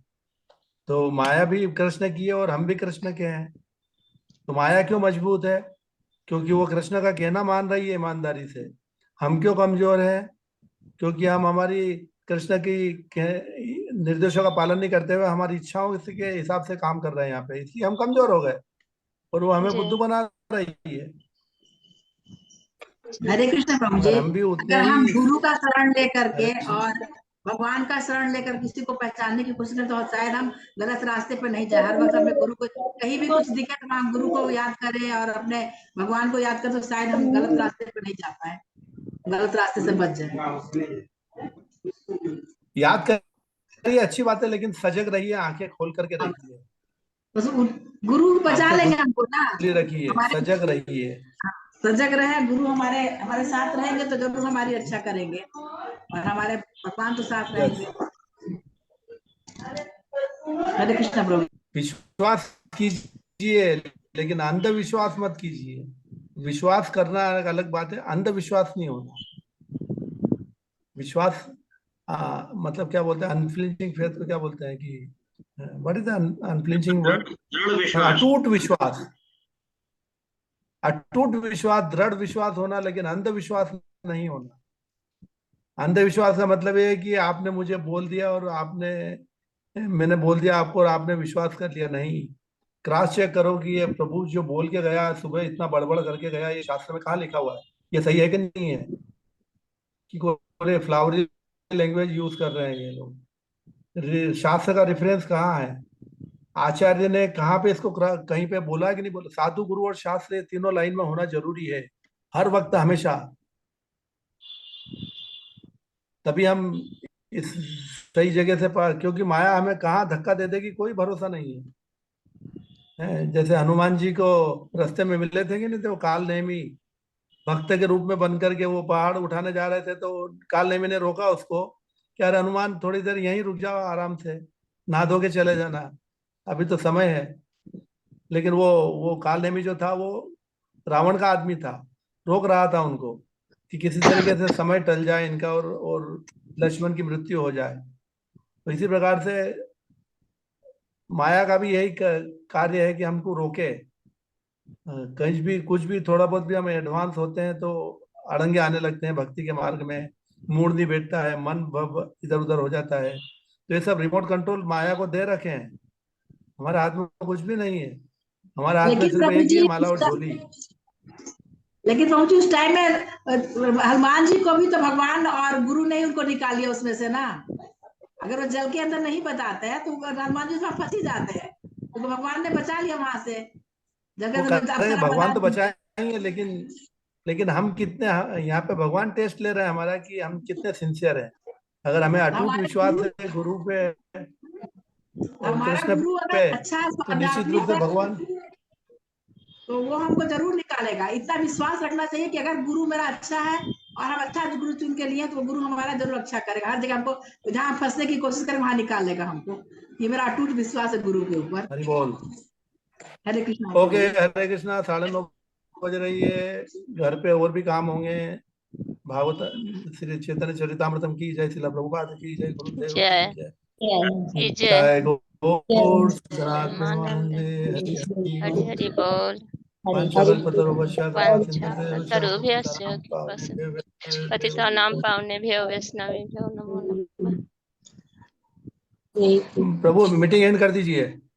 तो माया भी कृष्ण की है और हम भी कृष्ण के हैं। तो माया क्यों मजबूत है? क्योंकि वो कृष्ण का कहना मान रही है ईमानदारी से। हम क्यों कमजोर हैं? क्योंकि हम हमारी कृष्ण की निर्देशों का पालन नहीं करते हुए हमारी इच्छाओं के हिसाब से काम कर रहे हैं यहाँ पे, इसलिए हम कमजोर हो गए और वो हमें जी बुद्धू बना रही है। हरे कृष्ण प्रभु जी, अगर हम भी उतने अगर हम ही गुरु का शरण लेकर के हरे कृष्ण, और भगवान का शरण लेकर किसी को पहचानने की कोशिश करें तो शायद हम गलत रास्ते पर नहीं जाए। हर वक्त अपने गुरु को कहीं भी कुछ दिखे तो हम गुरु को याद करें और अपने भगवान को याद करें तो शायद हम गलत रास्ते पर नहीं जा पाए, गलत रास्ते से बच जाए। याद करिए अच्छी बात है, लेकिन सजग रहिए, आंखें खोल करके रखिए, बस गुरु बचा आंखें लेंगे हमको ना, खुली रखिए, हमारे सजग रहिए। सजग रहे। गुरु हमारे हमारे साथ रहेंगे तो जरूर हमारी रक्षा करेंगे और हमारे भगवान तो साथ रहेंगे। हरे कृष्ण प्रभु। विश्वास कीजिए लेकिन अंधविश्वास मत कीजिए। विश्वास करना एक अलग बात है, अंधविश्वास नहीं होना। विश्वास मतलब क्या बोलते हैं, अनफ्लिंचिंग फेथ को क्या बोलते हैं कि what is the unflinching word? दृढ़ विश्वास, अटूट विश्वास, अटूट विश्वास, दृढ़ विश्वास होना, लेकिन अंधविश्वास नहीं होना। अंधविश्वास का मतलब ये है कि आपने मुझे बोल दिया और मैंने बोल दिया आपको और आपने विश्वास कर लिया। नहीं, क्रॉस चेक करो कि ये प्रभु जो बोल के गया सुबह, इतना बड़बड़ करके गया, ये शास्त्र में कहाँ लिखा हुआ है, ये सही है कि नहीं है, कि कोई फ्लावरी लैंग्वेज यूज कर रहे हैं ये लोग। शास्त्र का रेफरेंस कहाँ है? आचार्य ने कहाँ पे इसको कहीं पे बोला है कि नहीं बोला? साधु गुरु और शास्त्र ये तीनों लाइन में होना जरूरी है हर वक्त हमेशा, तभी हम इस सही जगह से पार। क्योंकि माया हमें कहाँ धक्का दे देगी कोई भरोसा नहीं है। जैसे हनुमान जी को रास्ते में मिले थे कि नहीं थे, वो काल नेमी भक्त के रूप में बन करके वो पहाड़ उठाने जा रहे थे, तो काल नेमी ने रोका उसको कि अरे हनुमान थोड़ी देर यहीं रुक जाओ, आराम से नहा धो के चले जाना, अभी तो समय है। लेकिन वो काल नेमी जो था वो रावण का आदमी था, रोक रहा था उनको कि किसी तरीके से समय टल जाए इनका और लक्ष्मण की मृत्यु हो जाए। तो इसी प्रकार से माया का भी यही कार्य है कि हमको रोके। कहीं भी कुछ भी थोड़ा बहुत भी हम एडवांस होते हैं तो अड़ंगे आने लगते हैं भक्ति के मार्ग में, मूड नहीं बैठता है, मन इधर उधर हो जाता है। तो ये सब रिमोट कंट्रोल माया को दे रखे हैं, हमारे हाथ में कुछ भी नहीं है। हमारे हाथ में सिर्फ एक ही है, माला और झोली। लेकिन प्रभु जी उस टाइम में हनुमान जी को भी तो भगवान और गुरु ने उनको निकालिया उसमें से ना। अगर वो जल के अंदर नहीं बताते हैं तो हनुमान जी उसमें फंस ही जाते हैं। तो भगवान ने बचा लिया वहां से वो जगह कर रहे हैं, अप्सरा भगवान बना तो दी। बचाएंगे, लेकिन हम कितने यहाँ पे भगवान टेस्ट ले रहे हैं हमारा कि हम कितने सिंसियर हैं। अगर हमें अटूट हमारे विश्वास गुरु है गुरु पे और हमारा कृष्ण गुरु अगर पे, अच्छा है तो निश्चित रूप से भगवान तो वो हमको जरूर निकालेगा। इतना विश्वास रखना चाहिए कि अगर गुरु मेरा अच्छा है और हम अच्छा गुरु चुन के लिए तो वो गुरु हमारा जरूर अच्छा करेगा। हर जगह हमको जहाँ फंसने की कोशिश करें वहां निकाल लेगा हमको। ये मेरा अटूट विश्वास है गुरु के ऊपर। हरि बोल। हरे कृष्णा। ओके, हरे कृष्णा। 9:30 बज रही है, घर पे और भी काम होंगे। भागवत श्री चैतन्य चरितामृतम की जय, श्रील प्रभुपाद की जय, गुरुदेव जय की जय। जय जय गौर सनातन हरि हरि हरि बोल। वाञ्छाकल्पतरुभ्यश्च वाञ्छाकल्पतरुभ्यश्च पतितानां पावनेभ्यो वैष्णवेभ्यो नमो नमः। प्रभु मीटिंग एंड कर दीजिए।